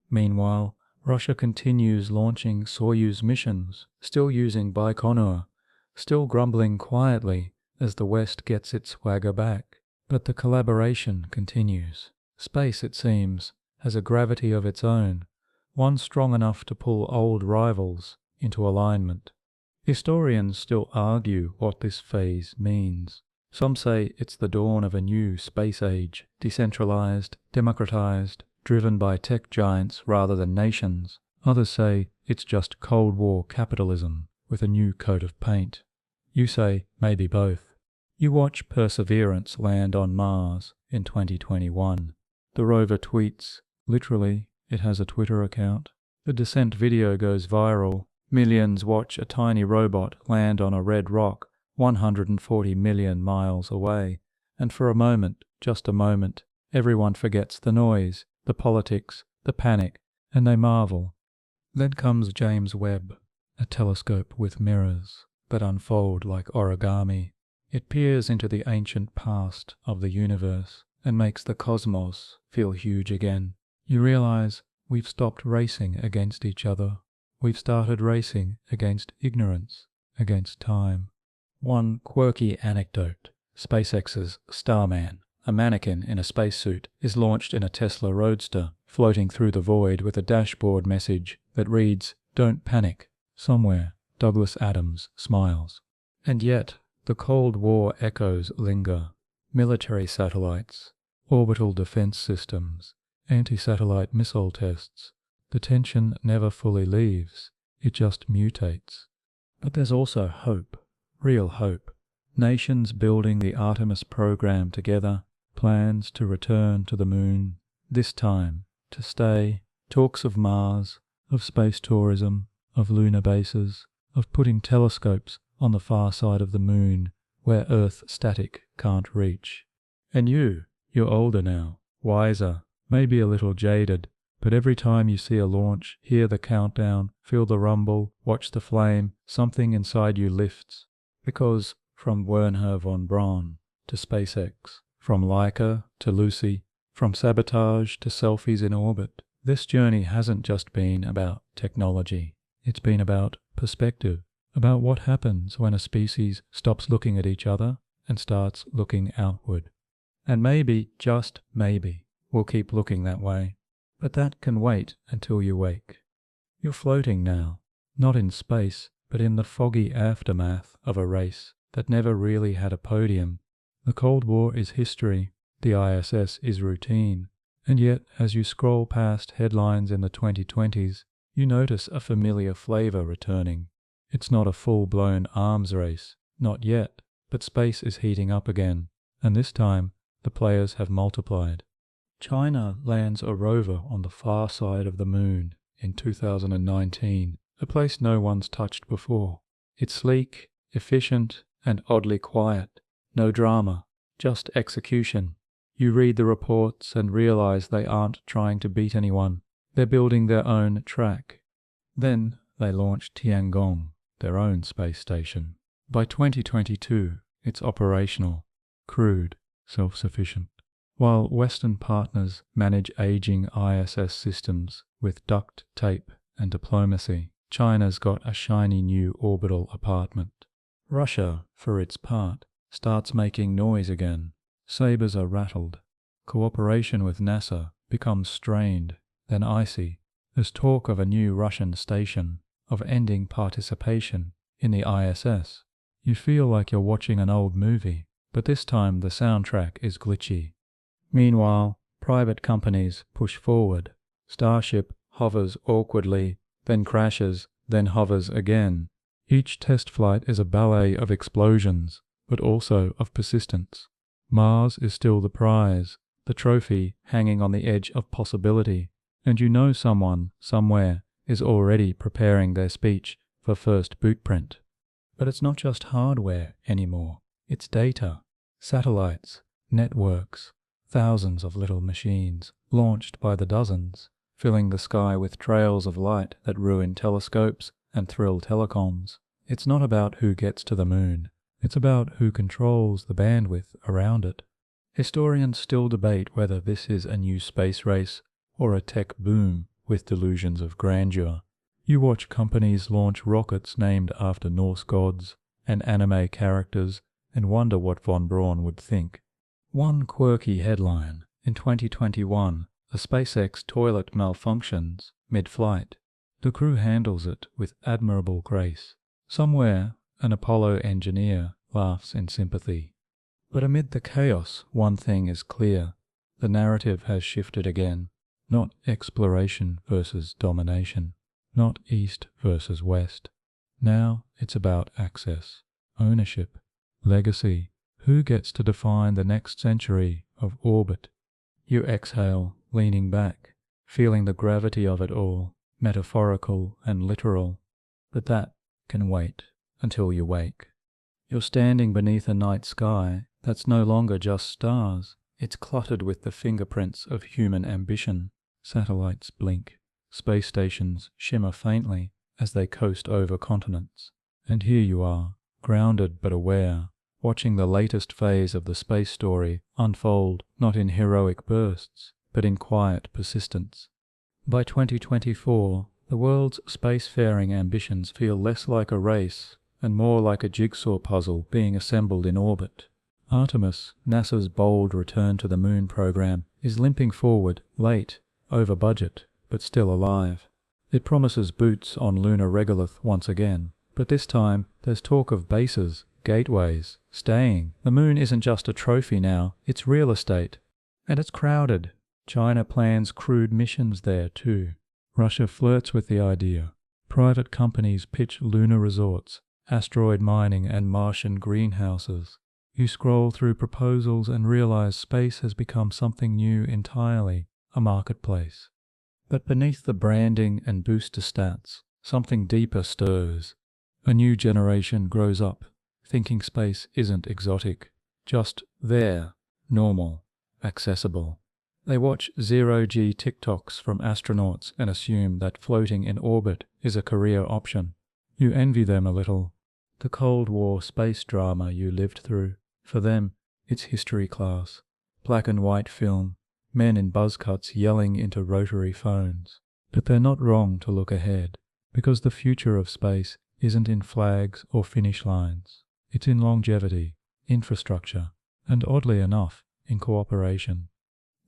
Meanwhile, Russia continues launching Soyuz missions, still using Baikonur, still grumbling quietly as the West gets its swagger back. But the collaboration continues. Space, it seems, has a gravity of its own, one strong enough to pull old rivals into alignment. Historians still argue what this phase means. Some say it's the dawn of a new space age, decentralized, democratized, driven by tech giants rather than nations. Others say it's just Cold War capitalism with a new coat of paint. You say maybe both. You watch Perseverance land on Mars in 2021. The rover tweets. Literally, it has a Twitter account. The descent video goes viral. Millions watch a tiny robot land on a red rock 140 million miles away. And for a moment, just a moment, everyone forgets the noise, the politics, the panic, and they marvel. Then comes James Webb, a telescope with mirrors that unfold like origami. It peers into the ancient past of the universe and makes the cosmos feel huge again. You realize we've stopped racing against each other. We've started racing against ignorance, against time. One quirky anecdote. SpaceX's Starman, a mannequin in a spacesuit, is launched in a Tesla Roadster, floating through the void with a dashboard message that reads, "Don't panic." Somewhere, Douglas Adams smiles. And yet, the Cold War echoes linger. Military satellites, orbital defense systems, anti-satellite missile tests. The tension never fully leaves, it just mutates. But there's also hope, real hope. Nations building the Artemis program together, plans to return to the moon, this time to stay, talks of Mars, of space tourism, of lunar bases, of putting telescopes on the far side of the moon where Earth static can't reach. And you're older now, wiser, maybe a little jaded, but every time you see a launch, hear the countdown, feel the rumble, watch the flame, something inside you lifts. Because from Wernher von Braun to SpaceX, from Laika to Lucy, from sabotage to selfies in orbit, this journey hasn't just been about technology. It's been about perspective, about what happens when a species stops looking at each other and starts looking outward. And maybe, just maybe, we'll keep looking that way. But that can wait until you wake. You're floating now, not in space, but in the foggy aftermath of a race that never really had a podium. The Cold War is history, the ISS is routine, and yet as you scroll past headlines in the 2020s, you notice a familiar flavor returning. It's not a full-blown arms race, not yet, but space is heating up again, and this time the players have multiplied. China lands a rover on the far side of the moon in 2019, a place no one's touched before. It's sleek, efficient, and oddly quiet. No drama, just execution. You read the reports and realize they aren't trying to beat anyone. They're building their own track. Then they launched Tiangong, their own space station. By 2022, it's operational, crewed, self-sufficient. While Western partners manage aging ISS systems with duct tape and diplomacy, China's got a shiny new orbital apartment. Russia, for its part, starts making noise again. Sabers are rattled. Cooperation with NASA becomes strained, then icy. There's talk of a new Russian station, of ending participation in the ISS. You feel like you're watching an old movie, but this time the soundtrack is glitchy. Meanwhile, private companies push forward. Starship hovers awkwardly, then crashes, then hovers again. Each test flight is a ballet of explosions, but also of persistence. Mars is still the prize, the trophy hanging on the edge of possibility, and you know someone, somewhere, is already preparing their speech for first bootprint. But it's not just hardware anymore, it's data, satellites, networks, thousands of little machines, launched by the dozens, filling the sky with trails of light that ruin telescopes and thrill telecoms. It's not about who gets to the moon, it's about who controls the bandwidth around it. Historians still debate whether this is a new space race or a tech boom with delusions of grandeur. You watch companies launch rockets named after Norse gods and anime characters and wonder what von Braun would think. One quirky headline: in 2021, a SpaceX toilet malfunctions mid-flight. The crew handles it with admirable grace. Somewhere, an Apollo engineer laughs in sympathy. But amid the chaos, one thing is clear. The narrative has shifted again. Not exploration versus domination. Not East versus West. Now it's about access, ownership, legacy. Who gets to define the next century of orbit? You exhale, leaning back, feeling the gravity of it all, metaphorical and literal. But that can wait until you wake. You're standing beneath a night sky that's no longer just stars. It's cluttered with the fingerprints of human ambition. Satellites blink. Space stations shimmer faintly as they coast over continents. And here you are, grounded but aware, watching the latest phase of the space story unfold not in heroic bursts, but in quiet persistence. By 2024, the world's spacefaring ambitions feel less like a race and more like a jigsaw puzzle being assembled in orbit. Artemis, NASA's bold return to the moon program, is limping forward, late, over budget, but still alive. It promises boots on lunar regolith once again, but this time there's talk of bases, gateways, staying. The moon isn't just a trophy now, it's real estate. And it's crowded. China plans crewed missions there too. Russia flirts with the idea. Private companies pitch lunar resorts, asteroid mining and Martian greenhouses. You scroll through proposals and realize space has become something new entirely, a marketplace. But beneath the branding and booster stats, something deeper stirs. A new generation grows up, thinking space isn't exotic, just there, normal, accessible. They watch zero-G TikToks from astronauts and assume that floating in orbit is a career option. You envy them a little. The Cold War space drama you lived through, for them, it's history class. Black and white film, men in buzz cuts yelling into rotary phones. But they're not wrong to look ahead, because the future of space isn't in flags or finish lines. It's in longevity, infrastructure, and oddly enough, in cooperation.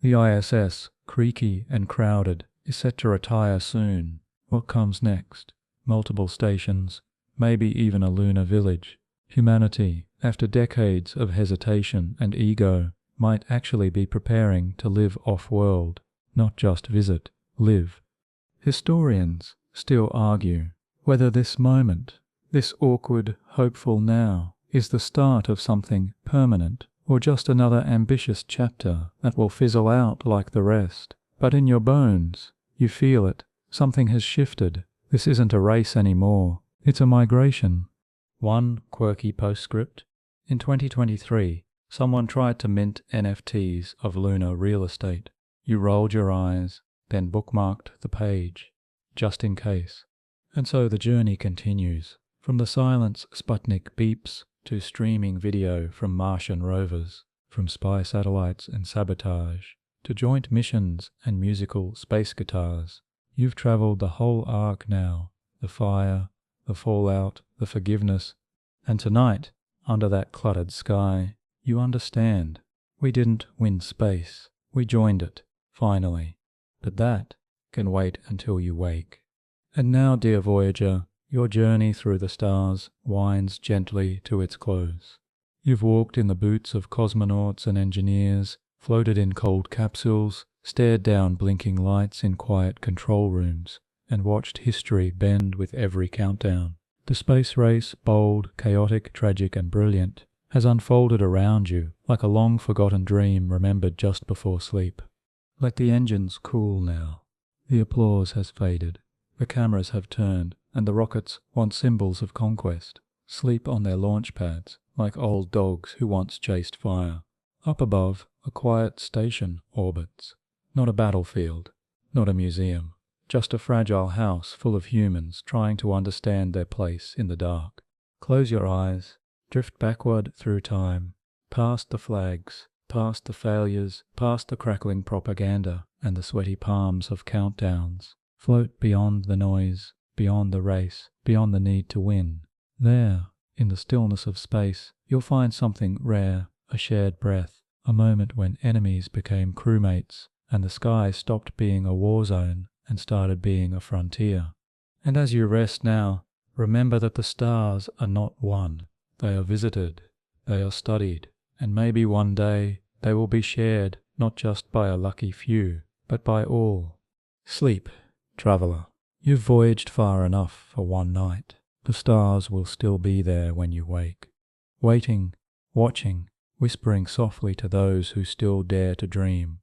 The ISS, creaky and crowded, is set to retire soon. What comes next? Multiple stations, maybe even a lunar village. Humanity, after decades of hesitation and ego, might actually be preparing to live off-world, not just visit, live. Historians still argue whether this moment, this awkward, hopeful now, is the start of something permanent, or just another ambitious chapter that will fizzle out like the rest. But in your bones, you feel it. Something has shifted. This isn't a race anymore. It's a migration. One quirky postscript. In 2023, Someone tried to mint NFTs of lunar real estate. You rolled your eyes, then bookmarked the page, just in case. And so the journey continues, from the silence Sputnik beeps to streaming video from Martian rovers, from spy satellites and sabotage, to joint missions and musical space guitars. You've traveled the whole arc now, the fire, the fallout, the forgiveness, and tonight, under that cluttered sky, you understand. We didn't win space, we joined it, finally. But that can wait until you wake. And now, dear Voyager, your journey through the stars winds gently to its close. You've walked in the boots of cosmonauts and engineers, floated in cold capsules, stared down blinking lights in quiet control rooms, and watched history bend with every countdown. The space race, bold, chaotic, tragic, and brilliant, has unfolded around you like a long-forgotten dream remembered just before sleep. Let the engines cool now. The applause has faded. The cameras have turned, and the rockets, once symbols of conquest, sleep on their launch pads like old dogs who once chased fire. Up above, a quiet station orbits. Not a battlefield, not a museum, just a fragile house full of humans trying to understand their place in the dark. Close your eyes, drift backward through time, past the flags, past the failures, past the crackling propaganda and the sweaty palms of countdowns. Float beyond the noise, beyond the race, beyond the need to win. There, in the stillness of space, you'll find something rare, a shared breath, a moment when enemies became crewmates, and the sky stopped being a war zone and started being a frontier. And as you rest now, remember that the stars are not won. They are visited, they are studied, and maybe one day they will be shared not just by a lucky few, but by all. Sleep, traveller. You've voyaged far enough for one night. The stars will still be there when you wake, waiting, watching, whispering softly to those who still dare to dream.